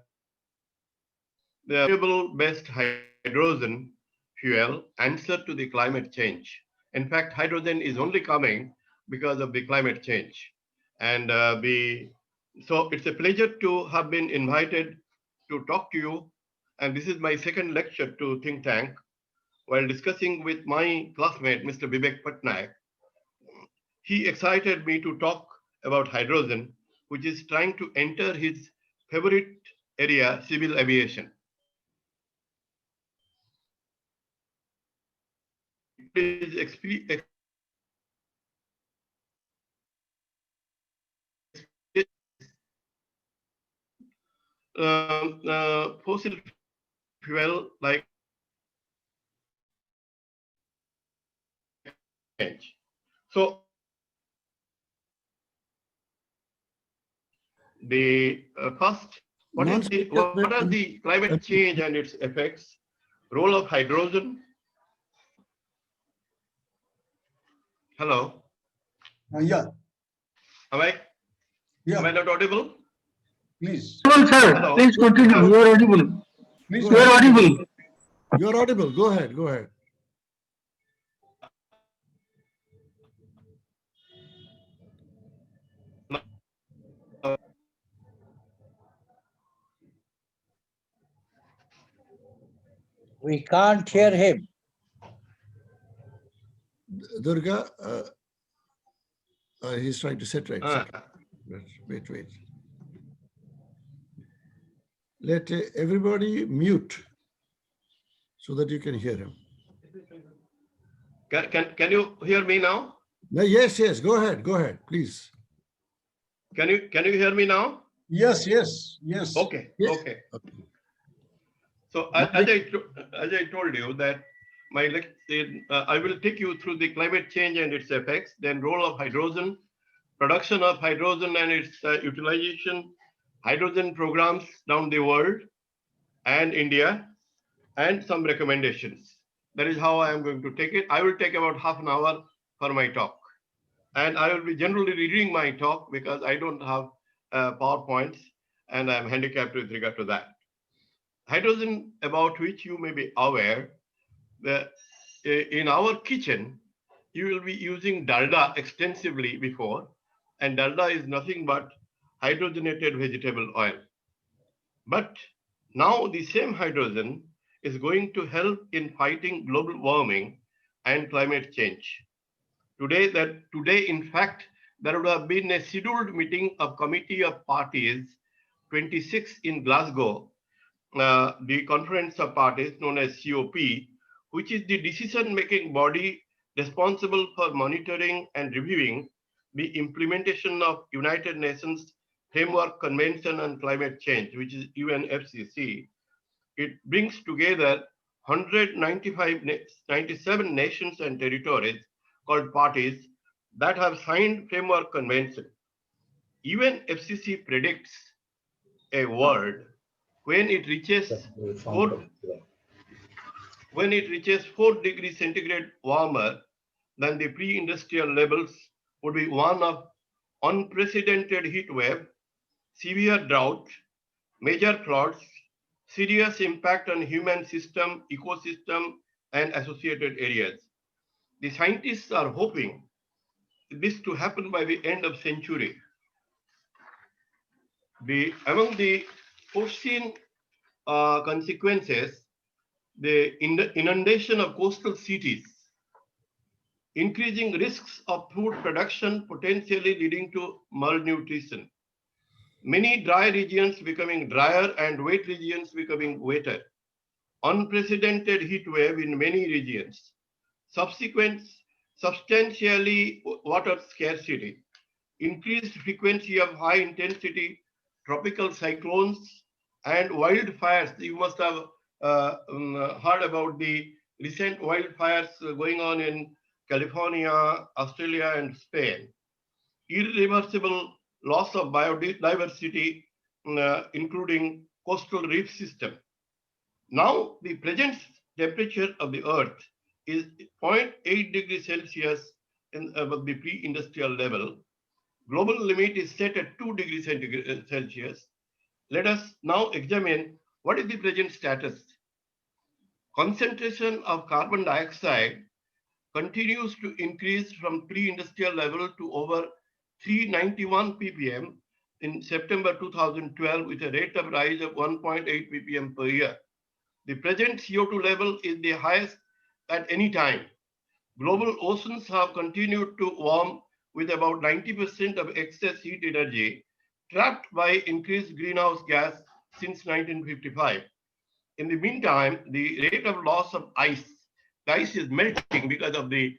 renewable-based hydrogen fuel answer to the climate change. In fact, hydrogen is only coming because of the climate change. And so it's a pleasure to have been invited to talk to you. And this is my second lecture to Think Tank. While discussing with my classmate, Mr. Vivek Patnaik, he excited me to talk about hydrogen, which is trying to enter his favorite area, civil aviation. Fossil fuel like change. So the first, what are the climate change and its effects, role of hydrogen? Hello. Yeah. Am I not audible? Please. Sir, Hello. please continue. You are audible. Please. You are audible. You are audible. Go ahead. Go ahead. We can't hear him. Durga, he's trying to set right. Wait. Let everybody mute so that you can hear him. Can you hear me now? No, yes, yes. Go ahead. Go ahead, please. Can you hear me now? Yes, yes, yes. Okay, Yeah. okay. Okay. So Now as I told you that I will take you through the climate change and its effects, then role of hydrogen, production of hydrogen and its utilization, hydrogen programs down the world and India, and some recommendations. That is how I am going to take it. I will take about half an hour for my talk. And I will be generally reading my talk because I don't have PowerPoints and I'm handicapped with regard to that. Hydrogen, about which you may be aware, that in our kitchen, you will be using dalda extensively before, and dalda is nothing but hydrogenated vegetable oil. But now the same hydrogen is going to help in fighting global warming and climate change. Today, in fact, there would have been a scheduled meeting of Committee of Parties 26 in Glasgow, the Conference of Parties known as COP, which is the decision-making body responsible for monitoring and reviewing the implementation of United Nations Framework Convention on Climate Change, which is UNFCCC. It brings together 97 nations and territories called parties that have signed Framework Convention. UNFCCC predicts a world when it reaches 4 degrees centigrade warmer than the pre-industrial levels would be one of unprecedented heat wave, severe drought, major floods, serious impact on human system, ecosystem, and associated areas. The scientists are hoping this to happen by the end of century. Among the foreseen consequences, the inundation of coastal cities, increasing risks of food production potentially leading to malnutrition, many dry regions becoming drier and wet regions becoming wetter, unprecedented heat wave in many regions, subsequent substantially water scarcity, increased frequency of high intensity tropical cyclones and wildfires. You must have heard about the recent wildfires going on in California, Australia, and Spain. Irreversible loss of biodiversity, including coastal reef system. Now, the present temperature of the Earth is 0.8 degrees Celsius above the pre-industrial level. Global limit is set at 2 degrees Celsius. Let us now examine what is the present status. Concentration of carbon dioxide continues to increase from pre-industrial level to over 391 ppm in September 2012 with a rate of rise of 1.8 ppm per year. The present CO2 level is the highest at any time. Global oceans have continued to warm with about 90% of excess heat energy trapped by increased greenhouse gas since 1955. In the meantime, the rate of loss of ice, the ice is melting because of the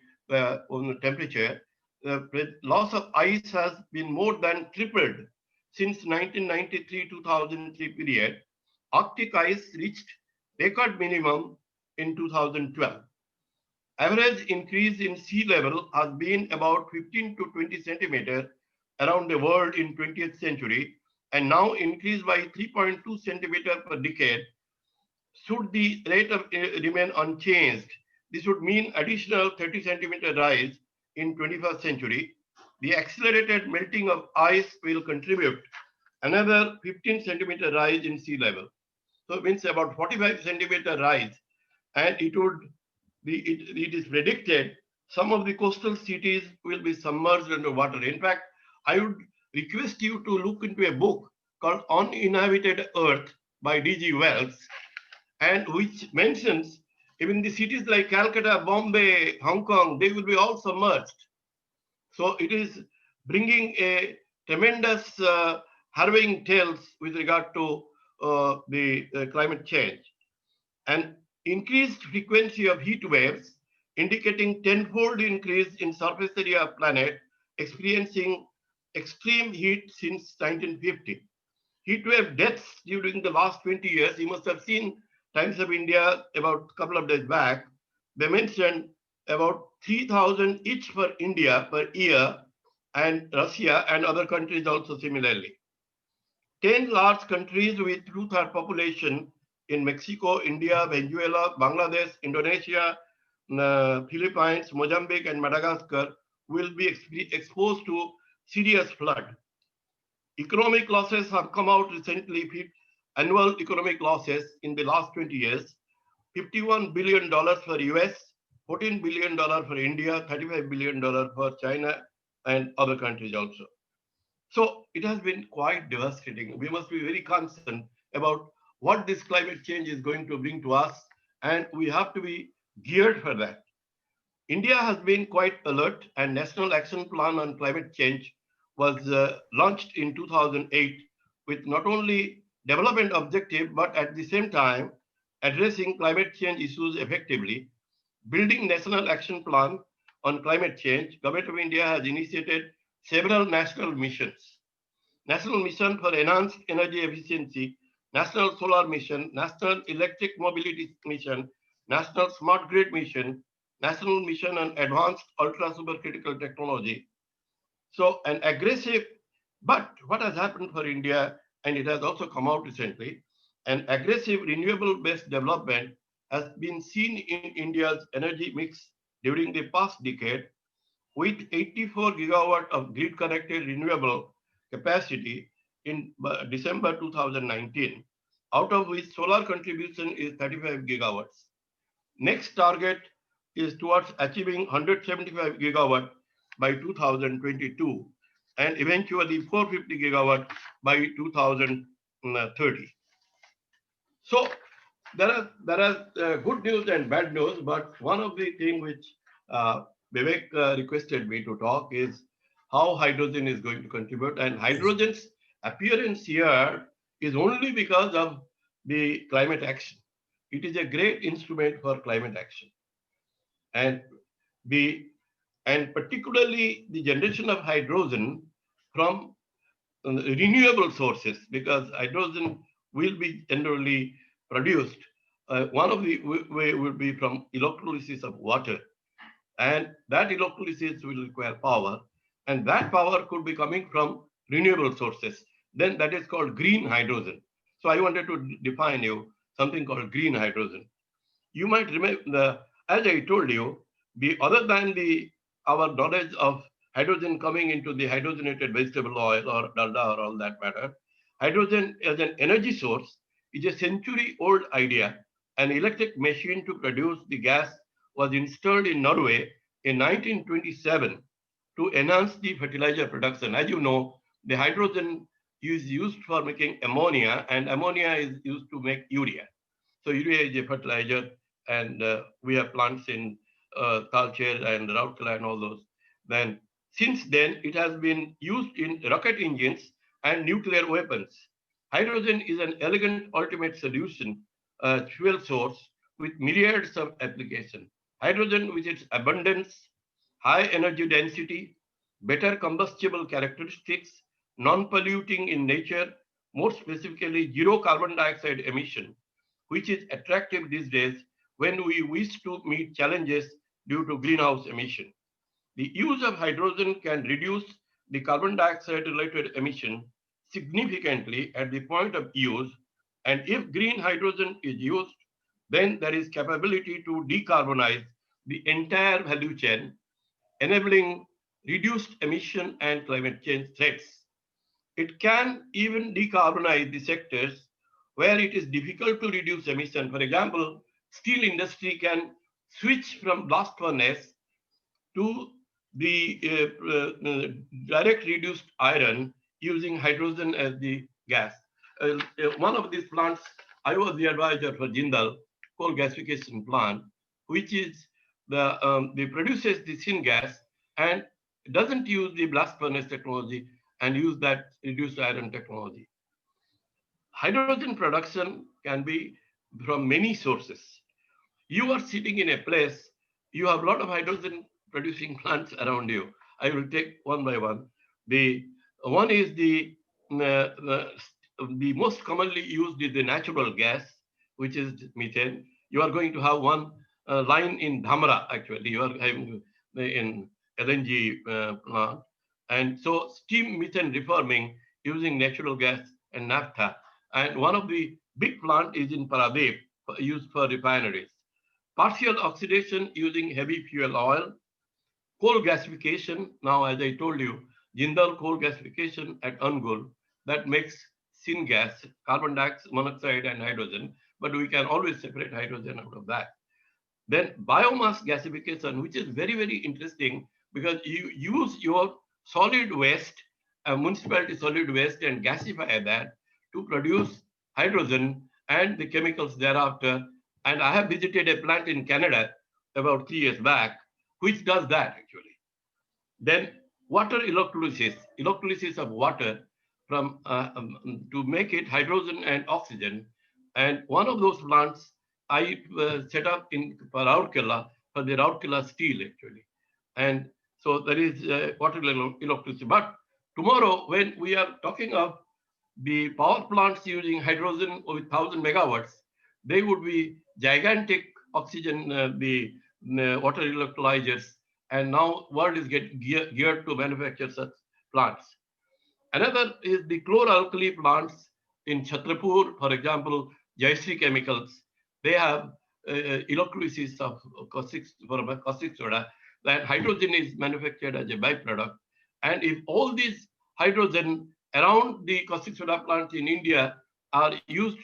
temperature. The loss of ice has been more than tripled since 1993-2003 period. Arctic ice reached record minimum in 2012. Average increase in sea level has been about 15 to 20 centimeter around the world in 20th century and now increased by 3.2 centimeter per decade. Should the rate of remain unchanged, this would mean additional 30 centimeter rise in 21st century. The accelerated melting of ice will contribute another 15 centimeter rise in sea level. So it means about 45 centimeter rise, and it is predicted some of the coastal cities will be submerged under water. In fact, I would request you to look into a book called Uninhabited Earth by D.G. Wells, and which mentions even the cities like Calcutta, Bombay, Hong Kong, they will be all submerged. So it is bringing a tremendous harrowing tales with regard to the climate change. And increased frequency of heat waves indicating tenfold increase in surface area of planet experiencing extreme heat since 1950. Heat wave deaths during the last 20 years, you must have seen Times of India about a couple of days back. They mentioned about 3,000 each for India per year, and Russia and other countries also similarly. 10 large countries with two-thirds population in Mexico, India, Venezuela, Bangladesh, Indonesia, Philippines, Mozambique, and Madagascar will be exposed to serious flood. Economic losses have come out recently, annual economic losses in the last 20 years, $51 billion for US, $14 billion for India, $35 billion for China and other countries also. So it has been quite devastating. We must be very concerned about what this climate change is going to bring to us, and we have to be geared for that. India has been quite alert, and National Action Plan on Climate Change was launched in 2008 with not only development objective, but at the same time addressing climate change issues effectively. Building National Action Plan on Climate Change, Government of India has initiated several national missions. National Mission for Enhanced Energy Efficiency, National Solar Mission, National Electric Mobility Mission, National Smart Grid Mission, National Mission on Advanced Ultra Supercritical Technology. So an aggressive, but what has happened for India, and it has also come out recently, an aggressive renewable-based development has been seen in India's energy mix during the past decade, with 84 gigawatt of grid-connected renewable capacity in December 2019, out of which solar contribution is 35 gigawatts. Next target is towards achieving 175 gigawatt by 2022 and eventually 450 gigawatt by 2030. So there are good news and bad news, but one of the things which Vivek requested me to talk is how hydrogen is going to contribute, and hydrogen's appearance here is only because of the climate action. It is a great instrument for climate action, and particularly the generation of hydrogen from renewable sources, because hydrogen will be generally produced. One of the way would be from electrolysis of water, and that electrolysis will require power, and that power could be coming from renewable sources. Then that is called green hydrogen. So I wanted to define you something called green hydrogen. You might remember, as I told you, other than our knowledge of hydrogen coming into the hydrogenated vegetable oil or dalda or all that matter, hydrogen as an energy source is a century-old idea. An electric machine to produce the gas was installed in Norway in 1927 to enhance the fertilizer production. As you know, the hydrogen is used for making ammonia, and ammonia is used to make urea. So urea is a fertilizer, and we have plants in Talcher and Rourkela and all those. Then since then, it has been used in rocket engines and nuclear weapons. Hydrogen is an elegant ultimate solution, fuel source with myriads of applications. Hydrogen with its abundance, high energy density, better combustible characteristics, non-polluting in nature, more specifically zero carbon dioxide emission, which is attractive these days when we wish to meet challenges due to greenhouse emission. The use of hydrogen can reduce the carbon dioxide related emission significantly at the point of use, and if green hydrogen is used, then there is capability to decarbonize the entire value chain, enabling reduced emission and climate change threats. It can even decarbonize the sectors where it is difficult to reduce emission. For example, steel industry can switch from blast furnace to the direct reduced iron using hydrogen as the gas. One of these plants, I was the advisor for Jindal coal gasification plant, which is the produces the syngas and doesn't use the blast furnace technology and use that reduced iron technology. Hydrogen production can be from many sources. You are sitting in a place you have a lot of hydrogen producing plants around you. I will take one by one. The one is the most commonly used is the natural gas, which is methane. You are going to have one line in Dhamra, actually. You are having in LNG plant. And so steam methane reforming using natural gas and naphtha. And one of the big plant is in Paradip, used for refineries. Partial oxidation using heavy fuel oil, coal gasification. Now, as I told you, Jindal coal gasification at Angul, that makes syngas, carbon dioxide, monoxide, and hydrogen, but we can always separate hydrogen out of that. Then biomass gasification, which is very, very interesting because you use your solid waste, municipality solid waste, and gasify that to produce hydrogen and the chemicals thereafter. And I have visited a plant in Canada about 3 years back, which does that actually. Then water electrolysis of water from to make it hydrogen and oxygen. And one of those plants I set up in for Rourkela, for the Rourkela steel actually. And so there is water electricity. But tomorrow, when we are talking of the power plants using hydrogen with 1,000 megawatts, they would be gigantic oxygen, the water electrolyzers. And now world is getting geared to manufacture such plants. Another is the chloralkali plants in Chhatrapur, for example, Jayashree Chemicals. They have electrolysis of caustic soda. That hydrogen is manufactured as a byproduct. And if all these hydrogen around the caustic soda plants in India are used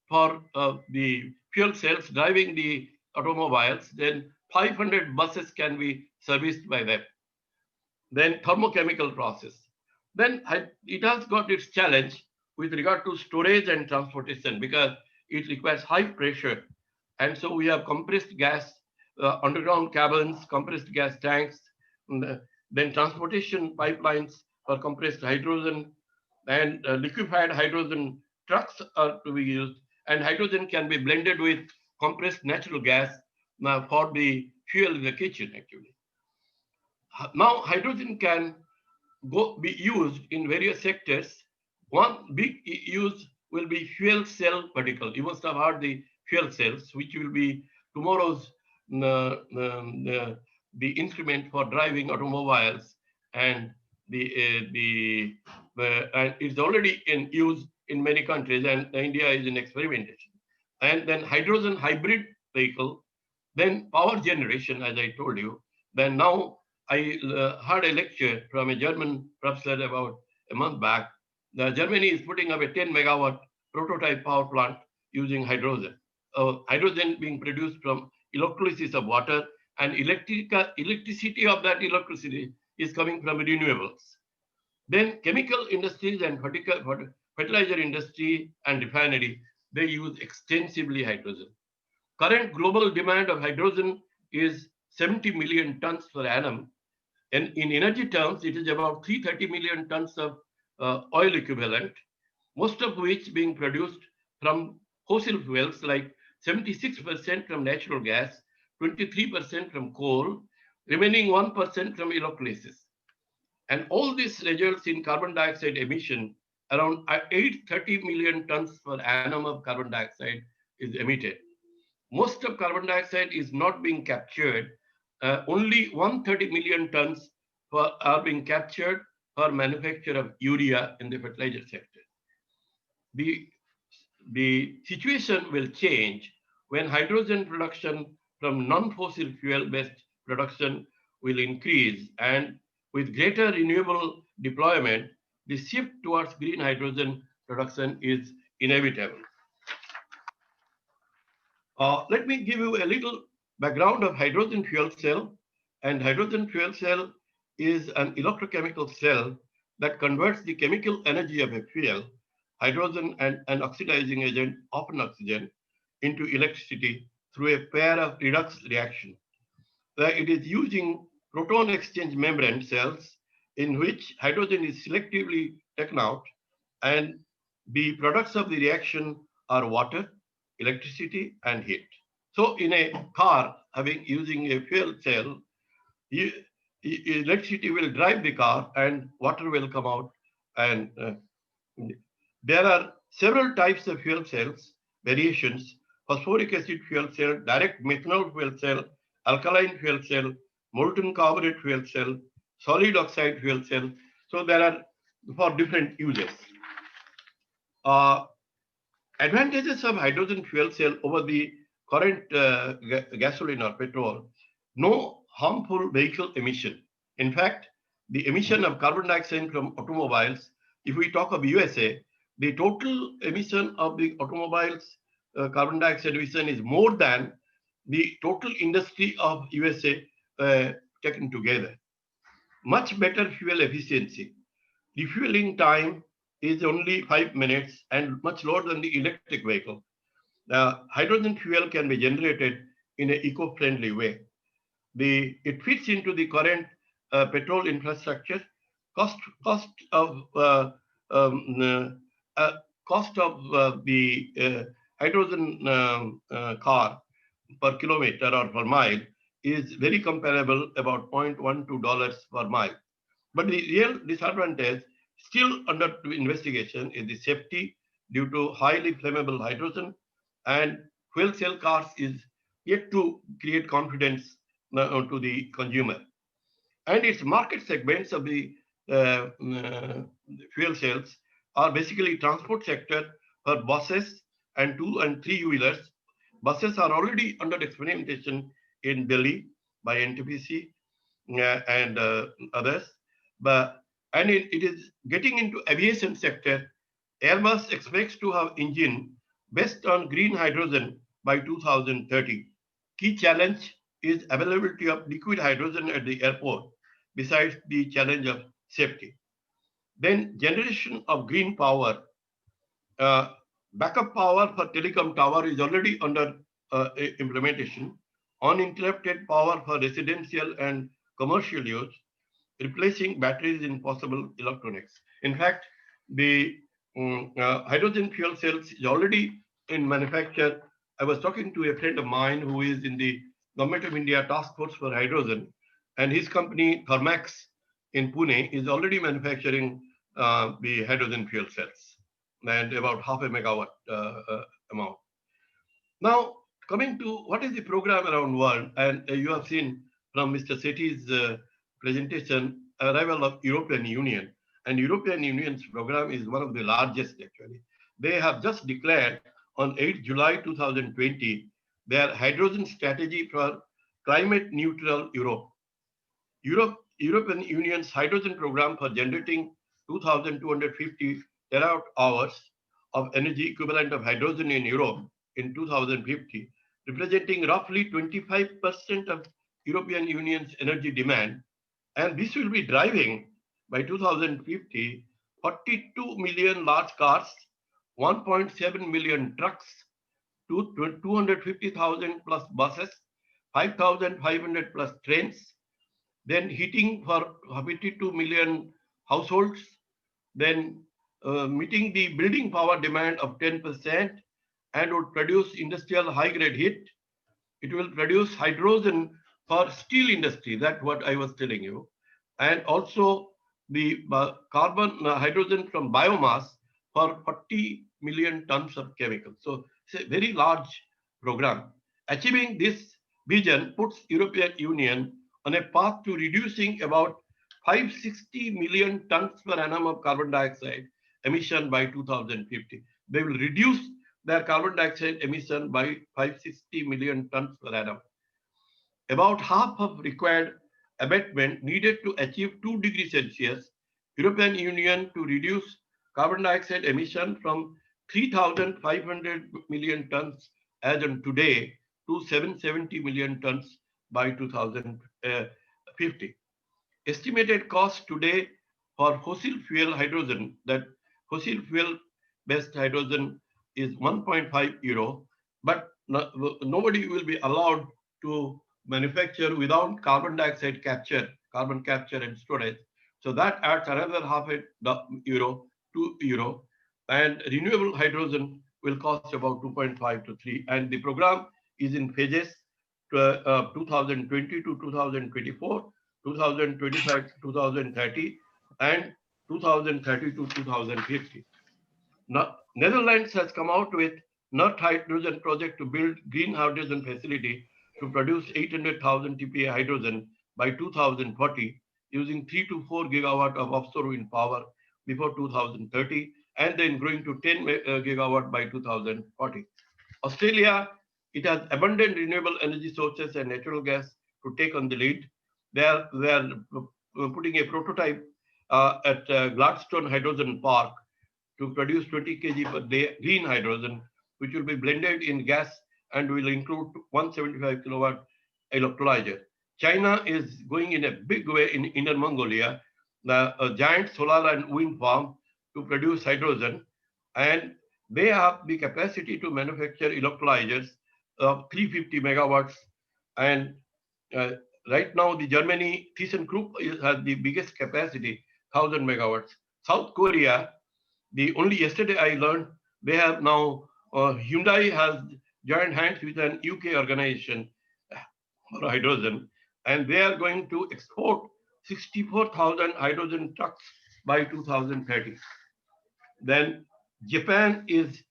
for the fuel cells driving the automobiles, then 500 buses can be serviced by them. Then thermochemical process. Then it has got its challenge with regard to storage and transportation because it requires high pressure. And so we have compressed gas, underground caverns, compressed gas tanks, then transportation pipelines for compressed hydrogen, and liquefied hydrogen trucks are to be used. And hydrogen can be blended with compressed natural gas for the fuel in the kitchen, actually. Now, hydrogen can be used in various sectors. One big use will be fuel cell particle. You must have heard the fuel cells, which will be tomorrow's the instrument for driving automobiles, and and it's already in use in many countries, and India is in experimentation. And then hydrogen hybrid vehicle, then power generation, as I told you. Then now I heard a lecture from a German professor about a month back. Germany is putting up a 10 megawatt prototype power plant using hydrogen. Hydrogen being produced from electrolysis of water, and electricity of that electricity is coming from renewables. Then chemical industries and fertilizer industry and refinery, they use extensively hydrogen. Current global demand of hydrogen is 70 million tons per annum. And in energy terms, it is about 330 million tons of oil equivalent, most of which being produced from fossil fuels like 76% from natural gas, 23% from coal, remaining 1% from electrolysis. And all this results in carbon dioxide emission. Around 830 million tons per annum of carbon dioxide is emitted. Most of carbon dioxide is not being captured. Only 130 million tons are being captured for manufacture of urea in the fertilizer sector. The situation will change when hydrogen production from non-fossil fuel-based production will increase, and with greater renewable deployment, the shift towards green hydrogen production is inevitable. Let me give you a little background of hydrogen fuel cell. And hydrogen fuel cell is an electrochemical cell that converts the chemical energy of a fuel, hydrogen and an oxidizing agent, often oxygen, into electricity through a pair of redox reaction. It is using proton exchange membrane cells in which hydrogen is selectively taken out, and the products of the reaction are water, electricity, and heat. So in a car using a fuel cell, you, electricity will drive the car and water will come out. And there are several types of fuel cells, variations: phosphoric acid fuel cell, direct methanol fuel cell, alkaline fuel cell, molten carbonate fuel cell, solid oxide fuel cell. So there are for different uses. Uh, Advantages of hydrogen fuel cell over the current gasoline or petrol: no harmful vehicle emission. In fact, the emission of carbon dioxide from automobiles, if we talk of USA, the total emission of the automobiles carbon dioxide emission is more than the total industry of USA taken together. Much better fuel efficiency. Refueling time is only 5 minutes and much lower than the electric vehicle. Hydrogen fuel can be generated in an eco-friendly way. It fits into the current petrol infrastructure. Cost of um, cost of the hydrogen car per kilometer or per mile is very comparable, about $0.12 per mile. But the real disadvantage, still under investigation, is the safety due to highly flammable hydrogen, and fuel cell cars is yet to create confidence to the consumer. And its market segments of the fuel cells are basically transport sector for buses and 2 and 3 wheelers. Buses are already under experimentation in Delhi by NTPC and others. But it is getting into aviation sector. Airbus expects to have engine based on green hydrogen by 2030. Key challenge is availability of liquid hydrogen at the airport, besides the challenge of safety. Then generation of green power. Uh, Backup power for telecom tower is already under implementation. Uninterrupted power for residential and commercial use, replacing batteries in possible electronics. In fact, the hydrogen fuel cells is already in manufacture. I was talking to a friend of mine who is in the Government of India Task Force for Hydrogen, and his company Thermax in Pune is already manufacturing the hydrogen fuel cells, and about half a megawatt amount. Now, coming to what is the program around world, and you have seen from Mr. Sethi's presentation, arrival of European Union. And European Union's program is one of the largest actually. They have just declared on 8 July 2020 their hydrogen strategy for climate neutral Europe. European Union's hydrogen program for generating 2,250 terawatt hours of energy equivalent of hydrogen in Europe in 2050, representing roughly 25% of European Union's energy demand. And this will be driving by 2050 42 million large cars, 1.7 million trucks, 250,000 plus buses, 5,500 plus trains, then heating for 52 million households, then meeting the building power demand of 10%, and would produce industrial high-grade heat. It will produce hydrogen for steel industry, that's what I was telling you, and also the hydrogen from biomass for 40 million tons of chemicals. So it's a very large program. Achieving this vision puts European Union on a path to reducing about 560 million tons per annum of carbon dioxide emission by 2050. They will reduce their carbon dioxide emission by 560 million tons per annum. About half of required abatement needed to achieve 2 degrees Celsius. European Union to reduce carbon dioxide emission from 3,500 million tons as on today to 770 million tons by 2050. Estimated cost today for fossil fuel hydrogen, that fossil fuel based hydrogen, is 1.5 euro, but nobody will be allowed to manufacture without carbon dioxide capture, carbon capture and storage. So that adds another half a euro, 2 euro, and renewable hydrogen will cost about 2.5 to 3. And the program is in phases 2020 to 2024, 2025 to 2030, and 2030 to 2050. Now, Netherlands has come out with Nut Hydrogen project to build green hydrogen facility to produce 800,000 TPA hydrogen by 2040 using 3 to 4 gigawatt of offshore wind power before 2030 and then growing to 10 gigawatt by 2040. Australia, it has abundant renewable energy sources and natural gas to take on the lead. They are putting a prototype at Gladstone Hydrogen Park to produce 20 kg per day green hydrogen, which will be blended in gas and will include 175 kilowatt electrolyzer. China is going in a big way in Inner Mongolia, a giant solar and wind farm to produce hydrogen, and they have the capacity to manufacture electrolyzers of 350 megawatts. And uh, right now, the Germany ThyssenKrupp has the biggest capacity, 1,000 megawatts. South Korea, the only yesterday I learned they have now Hyundai has joined hands with an UK organization for hydrogen, and they are going to export 64,000 hydrogen trucks by 2030. Then Japan is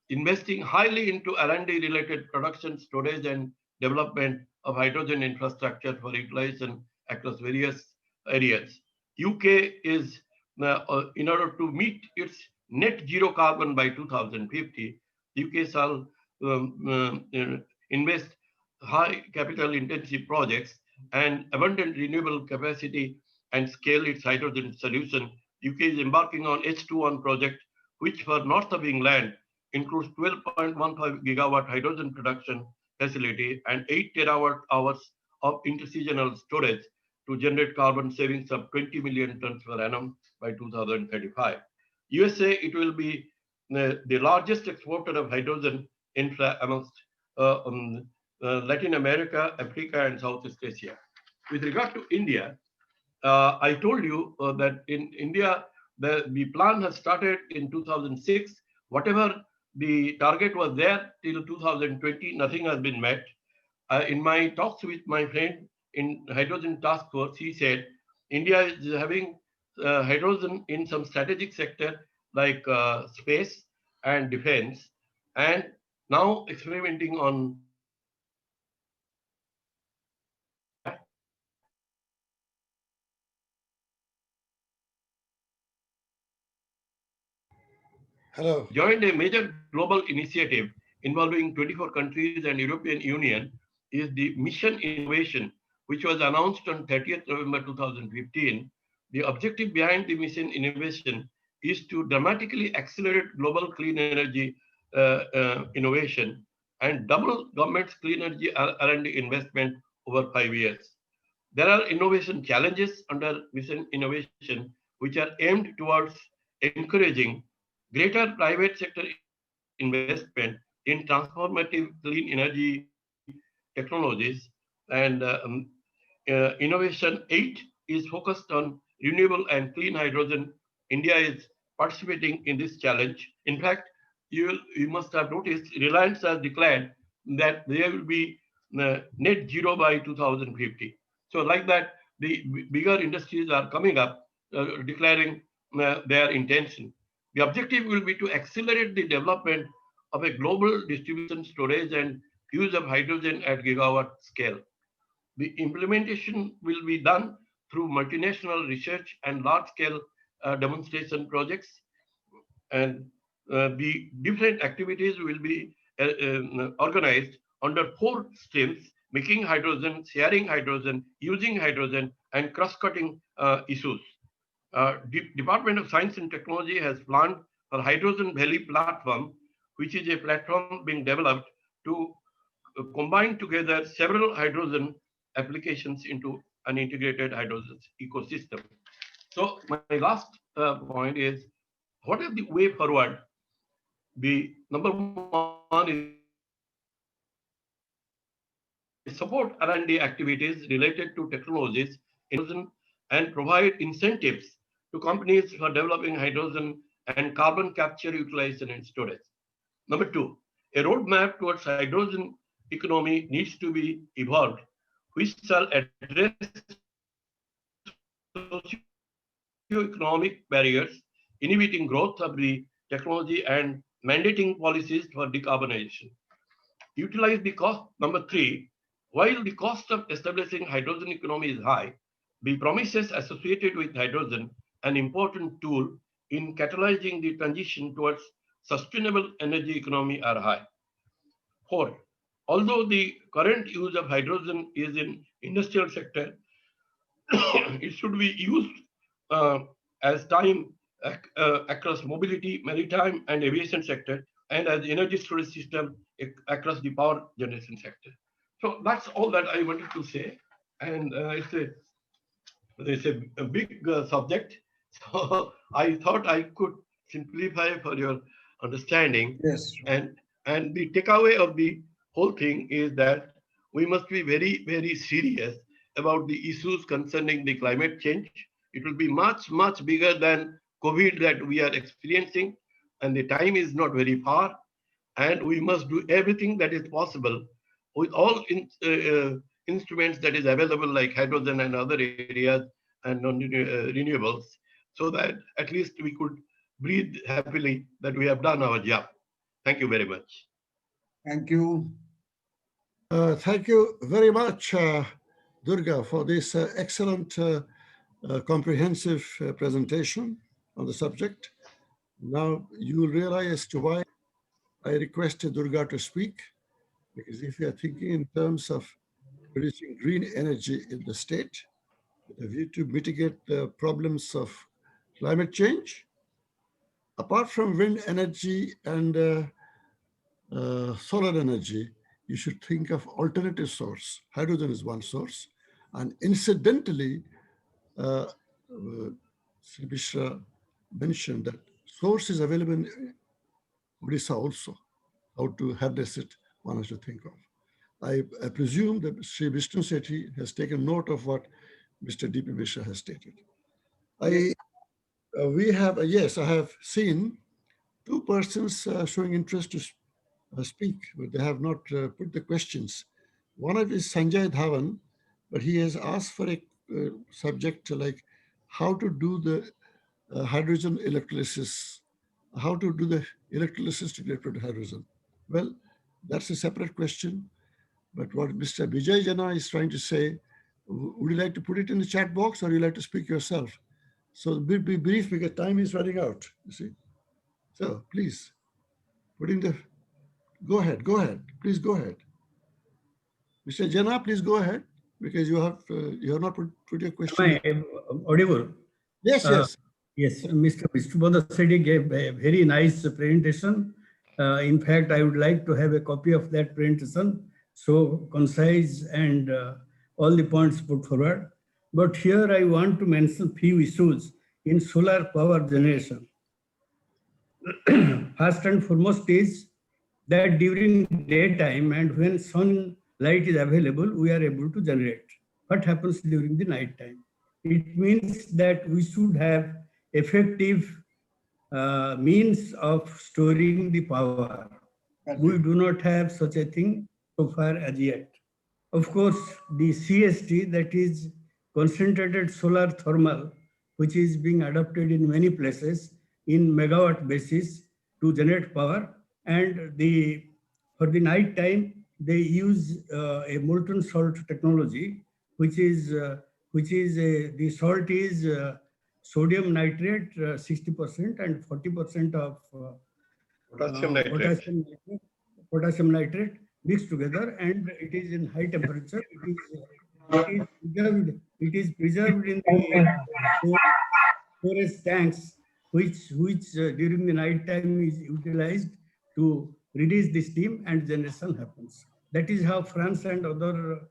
investing highly into R&D related production, storage, and development of hydrogen infrastructure for utilization across various areas. UK is, in order to meet its net zero carbon by 2050, UK shall invest high capital intensive projects and abundant renewable capacity and scale its hydrogen solution. UK is embarking on H21 project, which for north of England includes 12.15 gigawatt hydrogen production facility and 8 terawatt hours of interseasonal storage to generate carbon savings of 20 million tons per annum by 2035. USA, it will be the largest exporter of hydrogen infra amongst Latin America, Africa, and Southeast Asia. With regard to India, I told you that in India, the plan has started in 2006. Whatever the target was there till 2020, nothing has been met. In my talks with my friend in Hydrogen Task Force, he said India is having hydrogen in some strategic sector like space and defense, and now experimenting on Hello. joined a major global initiative involving 24 countries and European Union is the Mission Innovation, which was announced on 30th November 2015. The objective behind the Mission Innovation is to dramatically accelerate global clean energy innovation and double government's clean energy R&D investment over 5 years. There are innovation challenges under Mission Innovation, which are aimed towards encouraging greater private sector investment in transformative clean energy technologies. And Innovation 8 is focused on renewable and clean hydrogen. India is participating in this challenge. In fact, you must have noticed Reliance has declared that there will be net zero by 2050. So like that, the bigger industries are coming up declaring their intention. The objective will be to accelerate the development of a global distribution, storage, and use of hydrogen at gigawatt scale. The implementation will be done through multinational research and large-scale demonstration projects, and the different activities will be organized under 4 streams: making hydrogen, sharing hydrogen, using hydrogen, and cross-cutting issues. Department of Science and Technology has planned for Hydrogen Valley platform, which is a platform being developed to combine together several hydrogen applications into an integrated hydrogen ecosystem. So my last point is, what is the way forward? The number one is support R&D activities related to technologies in hydrogen and provide incentives to companies for developing hydrogen and carbon capture, utilization, and storage. Number two, a roadmap towards hydrogen economy needs to be evolved, which shall address socio-economic barriers, inhibiting growth of the technology and mandating policies for decarbonization. Utilize the cost. Number three, while the cost of establishing hydrogen economy is high, the promises associated with hydrogen, an important tool in catalyzing the transition towards sustainable energy economy, are high. Four, although the current use of hydrogen is in industrial sector, it should be used uh, as time across mobility, maritime and aviation sector, and as energy storage system across the power generation sector. So that's all that I wanted to say. And it's a big subject. So I thought I could simplify for your understanding. Yes. And the takeaway of the whole thing is that we must be very, very serious about the issues concerning the climate change. It will be much, much bigger than COVID that we are experiencing, and the time is not very far. And we must do everything that is possible with all instruments that is available, like hydrogen and other areas and non-renewables, so that at least we could breathe happily that we have done our job. Thank you very much. Thank you. Thank you very much, Durga, for this excellent, comprehensive presentation on the subject. Now you will realize as to why I requested Durga to speak, because if you are thinking in terms of producing green energy in the state, with a view to mitigate the problems of climate change, apart from wind energy and solar energy, you should think of alternative source. Hydrogen is one source. And incidentally, Sri Mishra mentioned that source is available in Odisha also. How to harness it, one has to think of. I presume that Sri Vishnu Sethi has taken note of what Mr. D.P. Mishra has stated. Yes, I have seen two persons showing interest to speak, but they have not put the questions. One of is Sanjay Dhawan, but he has asked for a subject like how to do the hydrogen electrolysis, how to do the electrolysis related to hydrogen. Well, that's a separate question. But what Mr. Vijay Jana is trying to say, would you like to put it in the chat box or you like to speak yourself? So be brief because time is running out, you see. So please, put in the, go ahead, please go ahead. Mr. Jana, please go ahead because you have not put your question. Am I audible? Yes, yes. Yes, Mr. Bhubaneswar gave a very nice presentation. In fact, I would like to have a copy of that presentation, so concise and all the points put forward. But here I want to mention few issues in solar power generation. First and foremost is that during daytime and when sunlight is available, we are able to generate. What happens during the night time? It means that we should have effective means of storing the power. We do not have such a thing so far as yet. Of course, the CST, that is concentrated solar thermal, which is being adopted in many places in megawatt basis to generate power, and for the night time they use a molten salt technology, which is the salt is sodium nitrate 60% and 40% of potassium nitrate mixed together, and it is in high temperature. It is preserved in the storage tanks, which during the night time is utilized to release the steam and generation happens. That is how France and other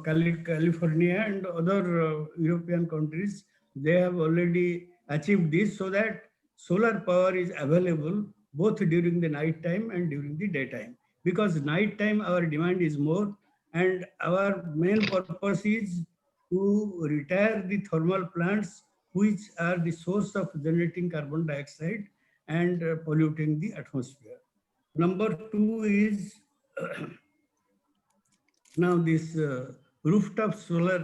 California and other European countries, they have already achieved this, so that solar power is available both during the night time and during the daytime. Because night time our demand is more, and our main purpose is to retire the thermal plants which are the source of generating carbon dioxide and polluting the atmosphere. Number two is Now this rooftop solar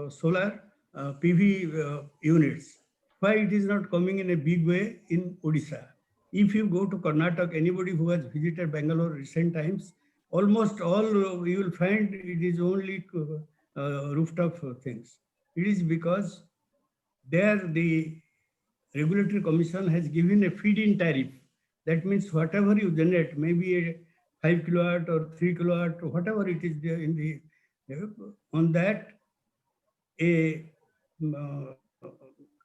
solar PV units, why it is not coming in a big way in Odisha? If you go to Karnataka, anybody who has visited Bangalore recent times, almost all you will find it is only rooftop things. It is because there the regulatory commission has given a feed-in tariff. That means whatever you generate, maybe a 5 kilowatt or 3 kilowatt, or whatever it is there in the on that a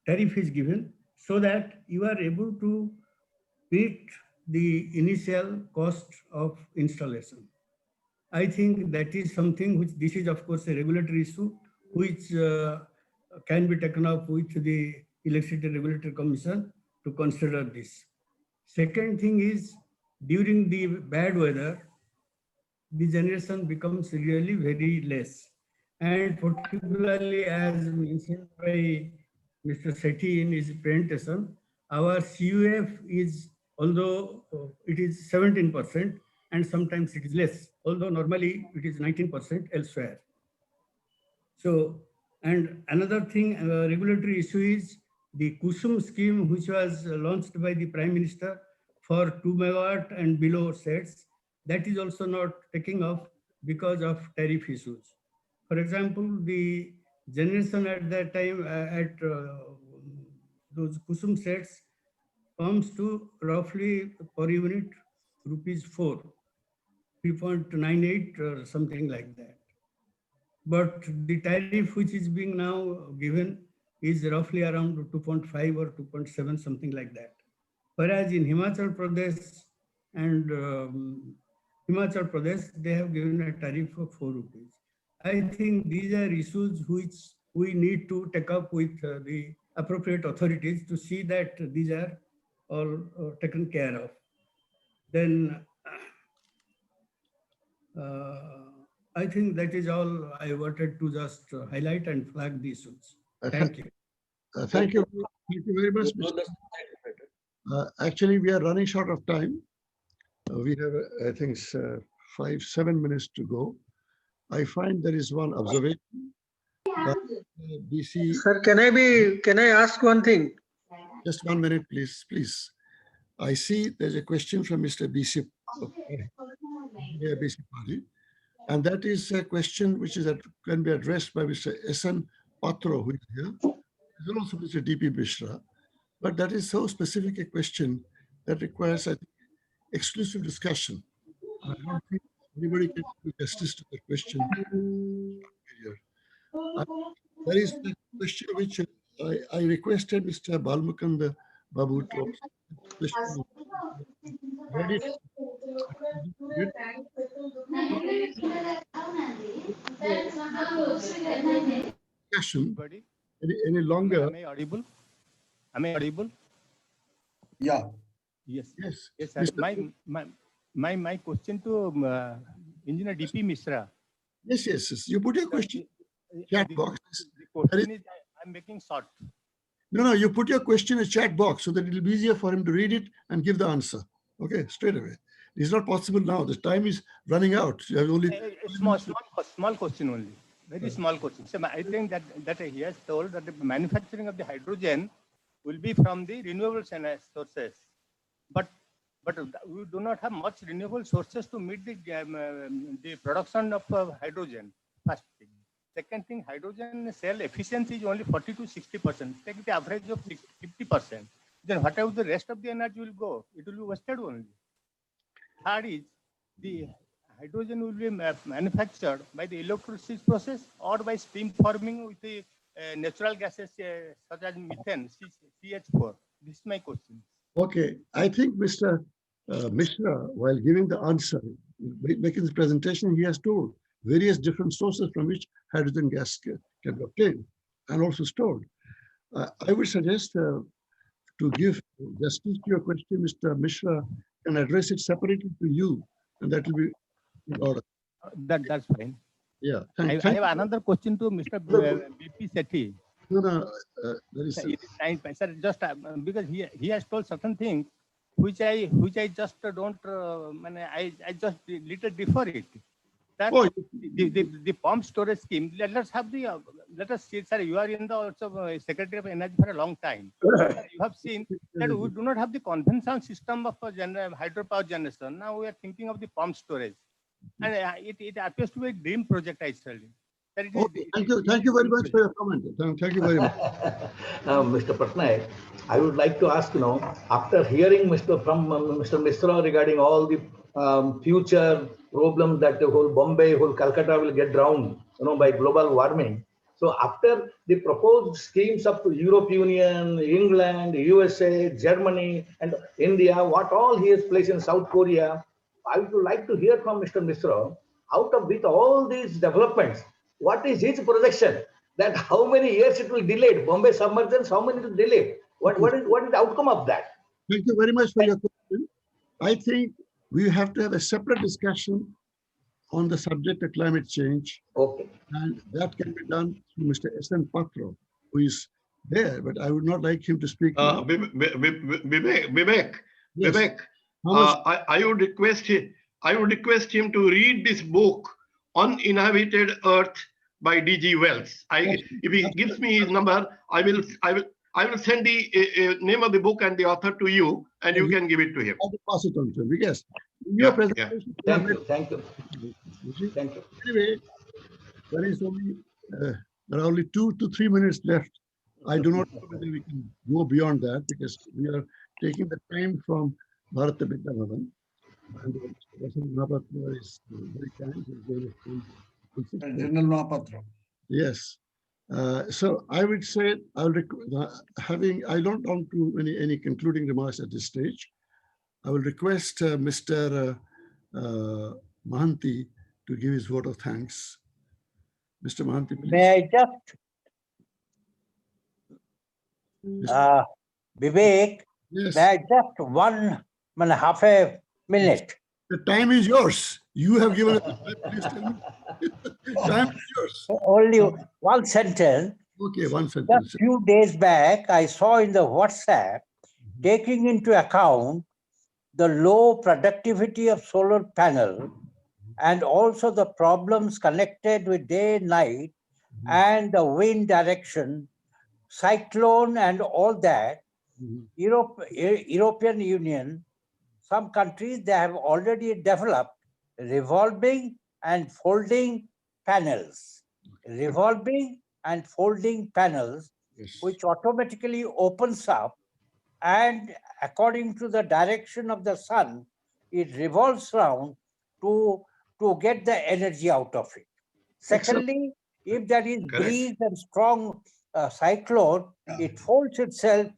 tariff is given so that you are able to meet the initial cost of installation. I think that is something which this is of course a regulatory issue which can be taken up with the Electricity Regulatory Commission to consider this. Second thing is during the bad weather, the generation becomes really very less. And particularly as mentioned by Mr. Sethi in his presentation, our CUF is, although it is 17%, and sometimes it is less, although normally it is 19% elsewhere. So, and another thing, regulatory issue is the Kusum scheme, which was launched by the Prime Minister for 2 megawatt and below sets. That is also not taking off because of tariff issues. For example, the generation at that time at those Kusum sets comes to roughly per unit rupees 4, 3.98 or something like that. But the tariff which is being now given is roughly around 2.5 or 2.7, something like that. Whereas in Himachal Pradesh and they have given a tariff of 4 rupees. I think these are issues which we need to take up with the appropriate authorities to see that these are all taken care of. Then I think that is all I wanted to just highlight and flag the issues. Thank you. Thank you. Thank you very much, Mr. Actually, we are running short of time. We have, I think, 5-7 minutes to go. I find there is one observation. BC. Sir, can I ask one thing? Just 1 minute, please. Please. I see there's a question from Mr. BC Party. And that is a question which is can be addressed by Mr. S.N. Patro, who is here. There's also Mr. D.P. Mishra. But that is so specific a question that requires, I think, exclusive discussion. I don't think anybody can do justice to the question. There is a question which I requested Mr. Balmukanda Babu to question. Ready? Discussion any longer. Am I audible? Am I audible? Yeah. Yes. Yes. Yes, sir. My question to Engineer D.P. Mishra. Yes. You put your question in chat box. The question is, I'm making short. No, you put your question in chat box so that it will be easier for him to read it and give the answer. Okay, straight away. It's not possible now. The time is running out. You have only small question only. Very small question. So I think that he has told that the manufacturing of the hydrogen will be from the renewable sources, but we do not have much renewable sources to meet the production of hydrogen. First thing. Second thing, hydrogen cell efficiency is only 40 to 60%. Take the average of 50%. Then whatever the rest of the energy will go, it will be wasted only. Third is the hydrogen will be manufactured by the electrolysis process or by steam forming with the natural gases such as methane, CH4. This is my question. Okay, I think Mr. Mishra, while giving the answer, making his presentation, he has told various different sources from which hydrogen gas can be obtained and also stored. I would suggest to give justice to your question, Mr. Mishra can address it separately to you, and that will be in order. That's fine. Yeah. I have another question to Mr. B.P. Sethi. No, there is. Sir, just because he has told certain things, which I just don't, I just little differ it. That Oh, the pump storage scheme. Let us have the let us see, sir. You are in the also Secretary of Energy for a long time. Sir, you have seen that we do not have the conventional system of hydropower generation. Now we are thinking of the pump storage, and it appears to be a dream project. I tell you. That it is, okay. Thank you very much for your comment. Thank you very much. Now, Mr. Patnaik, I would like to ask, after hearing Mr. Misra regarding all the future problems that the whole Calcutta will get drowned, by global warming. So after the proposed schemes of European Union, England, USA, Germany, and India, what all he has placed in South Korea, I would like to hear from Mr. Misra, out of with all these developments, what is his projection? That how many years it will delay? Bombay submergence, how many it will delay? What is the outcome of that? Thank you very much for your question. I think we have to have a separate discussion on the subject of climate change. Okay. And that can be done through Mr. S.N. Patro, who is there, but I would not like him to speak now. Vivek, Yes. Vivek, How much- I would request him to read this book, Uninhabited Earth by D.G. Wells. If he gives me his number, I will send the name of the book and the author to you, and you can give it to him. I will pass it on to him. Yes. In your Yeah, presentation, Thank you. Thank you. You see? Thank you. Anyway, there are only 2 to 3 minutes left. I do not know whether we can go beyond that because we are taking the time from Bharatiya Vidya Bhavan. And Mr. Mahapatra is very kind. He's going to spend General Mahapatra. Yes. So I would say I don't want to any concluding remarks at this stage. I will request Mr. Mahanti to give his vote of thanks. Mr. Mahanti, please. May I just, Vivek, Yes. may I just 1.5 a minute? The time is yours. You have given us. Please tell me. Time is yours. Only one sentence. Okay, one sentence. Just few days back, I saw in the WhatsApp, taking into account the low productivity of solar panel and also the problems connected with day and night and the wind direction, cyclone and all that, European Union, some countries, they have already developed revolving and folding panels. Revolving and folding panels, Yes. which automatically opens up, and according to the direction of the sun, it revolves around to get the energy out of it. Secondly, if there is Correct. breeze and strong cyclone, it folds itself,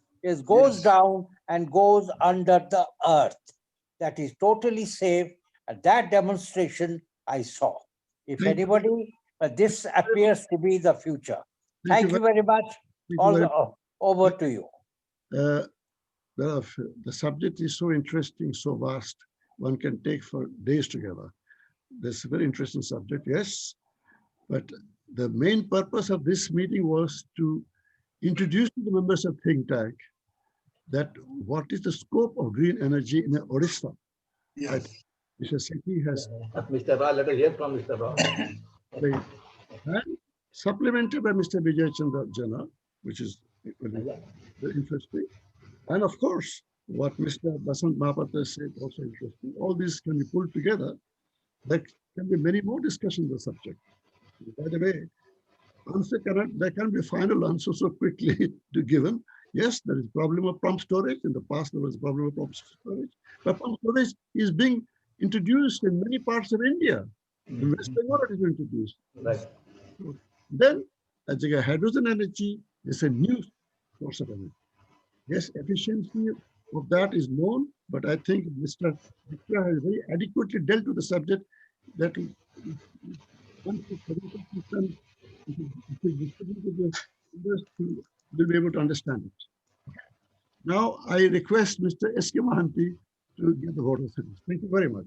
goes down and goes under the earth. That is totally safe. And that demonstration I saw. If Thank you. anybody, this appears to be the future. Thank Thank you very much. Over to you. The subject is so interesting, so vast, one can take for days together. That's a very interesting subject, yes. But the main purpose of this meeting was to introduce to the members of think tank that what is the scope of green energy in Odisha. Yes. Mr. Sethi has Mr. Ra, let us hear from Mr. Ra. played, and supplemented by Mr. Vijay Chandra Jana, which is very interesting. And of course, what Mr. Basant Mahapatra said, also interesting. All these can be pulled together. There can be many more discussions on the subject. By the way, there can be a final answer so quickly to given. Yes, there is a problem of pump storage. In the past, there was a problem of pump storage. But pump storage is being introduced in many parts of India. In West Bengal, it is introduced. Right. Then, as a hydrogen energy is a new source of energy. Yes, efficiency of that is known, but I think Mr. Vidya has very adequately dealt with the subject that will be able to understand it. Now, I request Mr. S.K. Mahanti to give the vote of thanks. Thank you very much.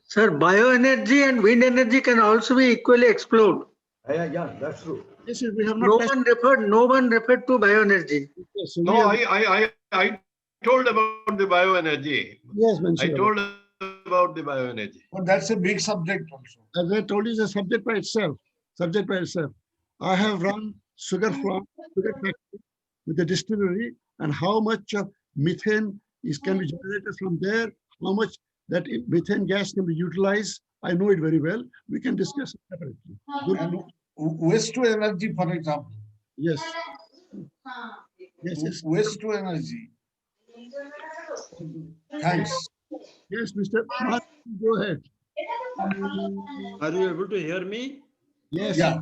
Sir, bioenergy and wind energy can also be equally explored. Yeah, that's true. Yes, we have not No one referred to bioenergy. Yes, so No, I told about the bioenergy. Yes, I mention told about the bioenergy. But that's a big subject also. as I told you, it's a subject by itself. Subject by itself. I have run sugar factory with the distillery, and how much of methane can be generated from there, how much that methane gas can be utilized. I know it very well. We can discuss it separately. Good. And waste to energy, for example. Yes. Yes. Waste to energy. Thanks. Yes, Mr. Mark, go ahead. Are you able to hear me? Yes. Yeah.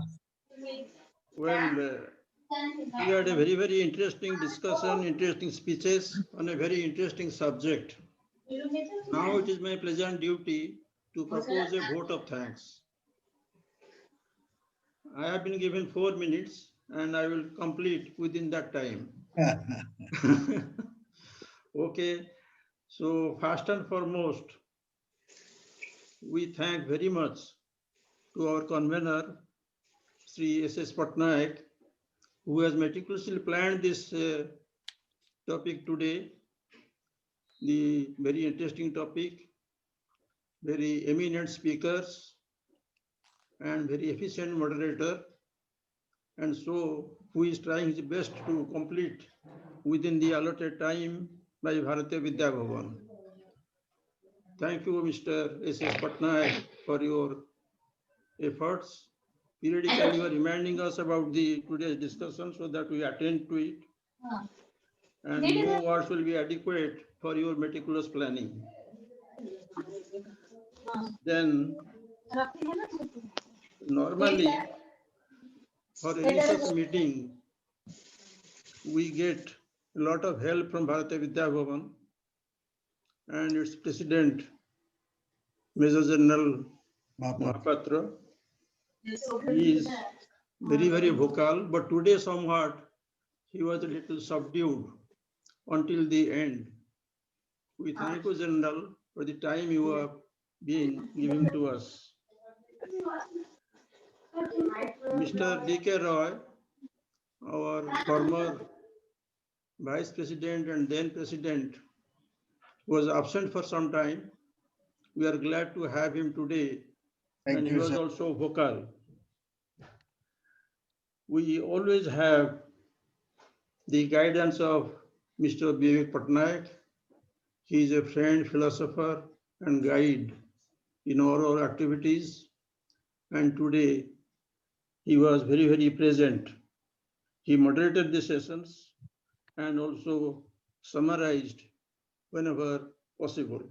Well, we had a very, very interesting discussion, interesting speeches on a very interesting subject. Now it is my pleasant duty to propose a vote of thanks. I have been given 4 minutes and I will complete within that time. Okay. So first and foremost, we thank very much to our convener, Sri S.S. Patnaik, who has meticulously planned this topic today, the very interesting topic, very eminent speakers, and very efficient moderator, and so who is trying his best to complete within the allotted time by Bharatiya Vidya Bhavan. Thank you, Mr. S.S. Patnaik, for your efforts. Periodically, you are reminding us about the today's discussion so that we attend to it. And no words will be adequate for your meticulous planning. Then, normally, for any such meeting, we get a lot of help from Bharatiya Vidya Bhavan and its president, Major General Mahapatra. He is very, very vocal, but today somewhat he was a little subdued until the end. We thank you, General, for the time you have been giving to us. Mr. D.K. Roy, our former Vice President and then President, was absent for some time. We are glad to have him today, and he was also vocal. We always have the guidance of Mr. Vivek Patnaik. He is a friend, philosopher, and guide in all our activities. And today, he was very, very present. He moderated the sessions and also summarized whenever possible.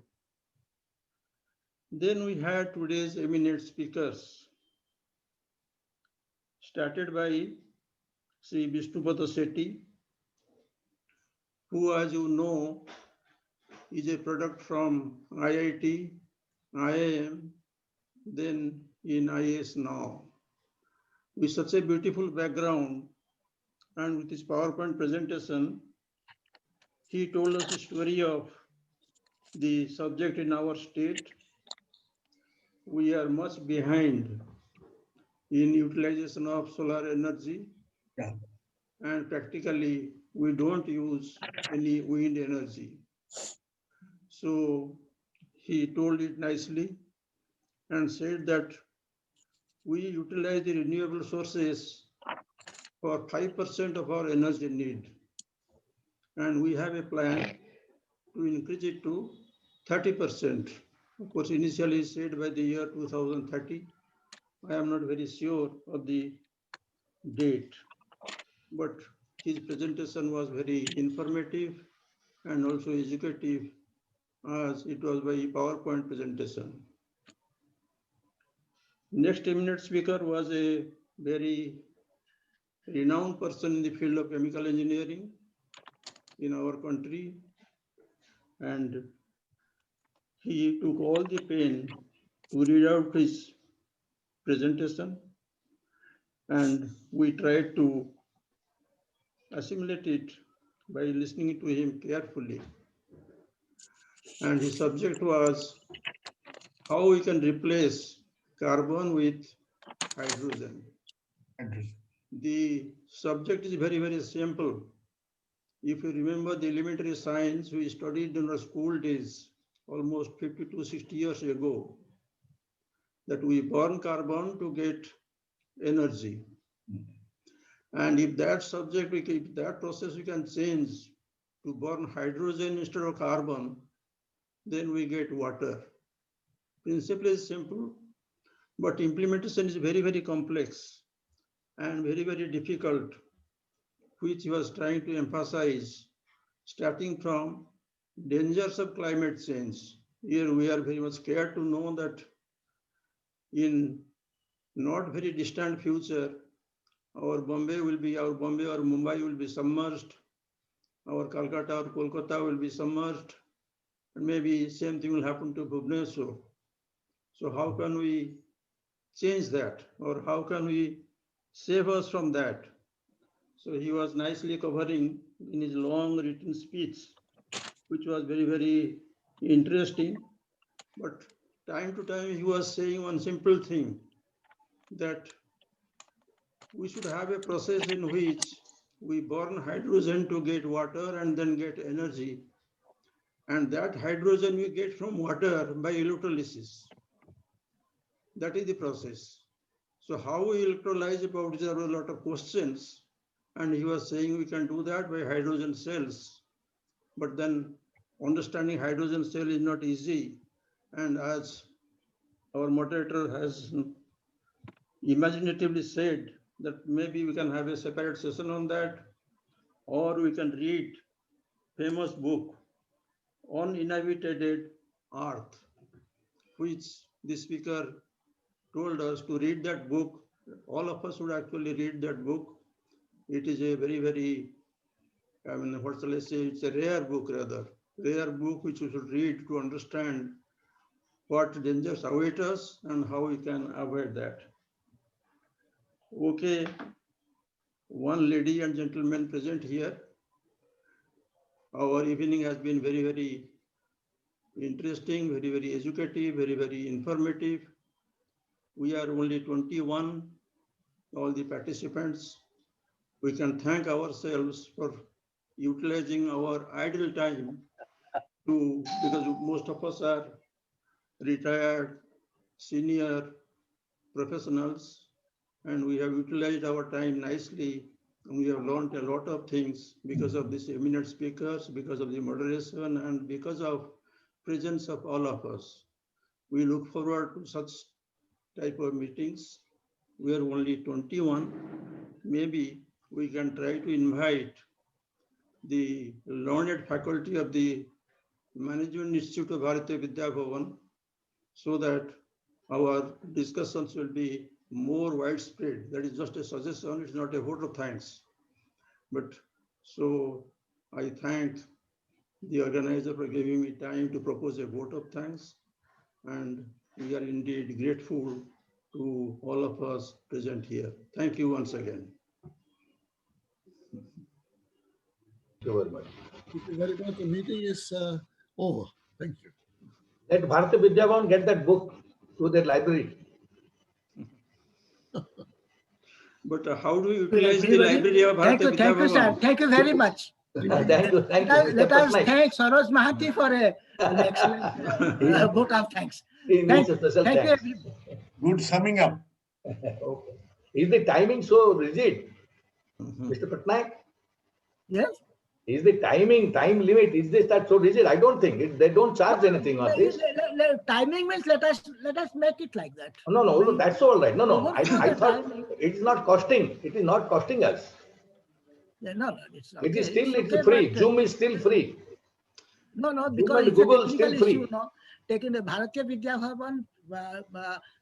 Then we had today's eminent speakers, started by Sri Vishnupada Sethi, who, as you know, is a product from IIT, IIM, then in IAS now. With such a beautiful background and with his PowerPoint presentation, he told us the story of the subject in our state. We are much behind in utilization of solar energy. Yeah. And practically we don't use any wind energy. So he told it nicely and said that we utilize the renewable sources for 5% of our energy need. And we have a plan to increase it to 30%. Of course, initially said by the year 2030. I am not very sure of the date, but his presentation was very informative and also educative, as it was by PowerPoint presentation. Next eminent speaker was a very renowned person in the field of chemical engineering in our country, and he took all the pain to read out his presentation, and we tried to assimilate it by listening to him carefully. And his subject was how we can replace carbon with hydrogen. The subject is very, very simple. If you remember the elementary science we studied in our school days, almost 50 to 60 years ago, that we burn carbon to get energy. And if that subject, if that process we can change to burn hydrogen instead of carbon, then we get water. Principle is simple, but implementation is very, very complex and very, very difficult, which he was trying to emphasize, starting from dangers of climate change. Here we are very much scared to know that in not very distant future, our Bombay or Mumbai will be submerged, our Calcutta or Kolkata will be submerged, and maybe same thing will happen to Bhubaneswar. So how can we change that, or how can we save us from that? So he was nicely covering in his long written speech, which was very, very interesting. But time to time he was saying one simple thing, that we should have a process in which we burn hydrogen to get water and then get energy. And that hydrogen we get from water by electrolysis. That is the process. So how we electrolyze about, there were a lot of questions. And he was saying we can do that by hydrogen cells. But then understanding hydrogen cell is not easy. And as our moderator has imaginatively said, that maybe we can have a separate session on that, or we can read famous book on inhabited earth, which the speaker told us to read that book. All of us should actually read that book. It is a very, very, what shall I say, it's a rare book rather, rare book which we should read to understand what dangers await us and how we can avoid that. Okay, one lady and gentleman present here. Our evening has been very, very interesting, very, very educative, very, very informative. We are only 21, all the participants. We can thank ourselves for utilizing our idle time to, because most of us are retired, senior professionals, and we have utilized our time nicely. And we have learned a lot of things because of these eminent speakers, because of the moderation, and because of presence of all of us. We look forward to such type of meetings. We are only 21. Maybe we can try to invite the learned faculty of the Management Institute of Bharatiya Vidya Bhavan, so that our discussions will be more widespread. That is just a suggestion, it's not a vote of thanks. But so I thank the organizer for giving me time to propose a vote of thanks. And we are indeed grateful to all of us present here. Thank you once again. Thank you very much. Thank you very much. The meeting is over. Thank you. Let Bharatiya Vidya Bhavan get that book to their library. But how do we utilize the library of Bharatiya Vidya Thank you, sir. Bhavan? Thank you very much. Thank you, Mr. Let us Patnaik. thank Saroj Mahanti for an excellent vote of thanks. He needs a special Thank you, thanks. everybody. Good summing up. Okay. Is the timing so rigid, Mr. Patnaik? Yes. Is the time limit, is this that so rigid? I don't think it, they don't charge anything on this. Timing means let us make it like that. No, that's all right. No. I the thought timing. it is not costing. It is not costing us. Yeah, no, it's okay. It is still It's it's free. Zoom is still free. No, Zoom because and it's Google a still technical free. issue. No, taking the Bharatiya Vidya Bhavan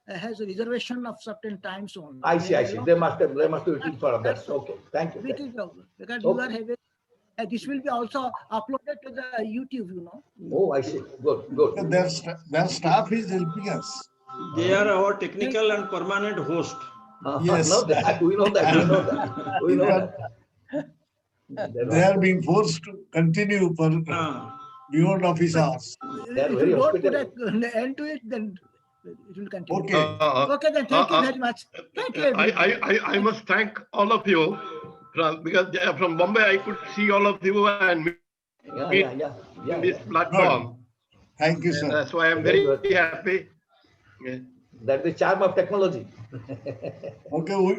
has a reservation of certain times only. I see. They must have it in for others. Okay. Thank you. Which is because you are having. This will be also uploaded to the YouTube. Oh, I see. Good. Their staff is helping us. They are our technical and permanent host. Yes. No, we know that. We know that. They are being forced to continue for beyond office hours. They are If very you don't put hospitable. an end to it, then it will continue. Okay. Okay, then thank you very much. Thank you, everybody. I must thank all of you because from Bombay I could see all of you and meet in this platform. Thank you, And sir. that's why I'm Very very good. happy. Yeah. That's the charm of technology. Okay, we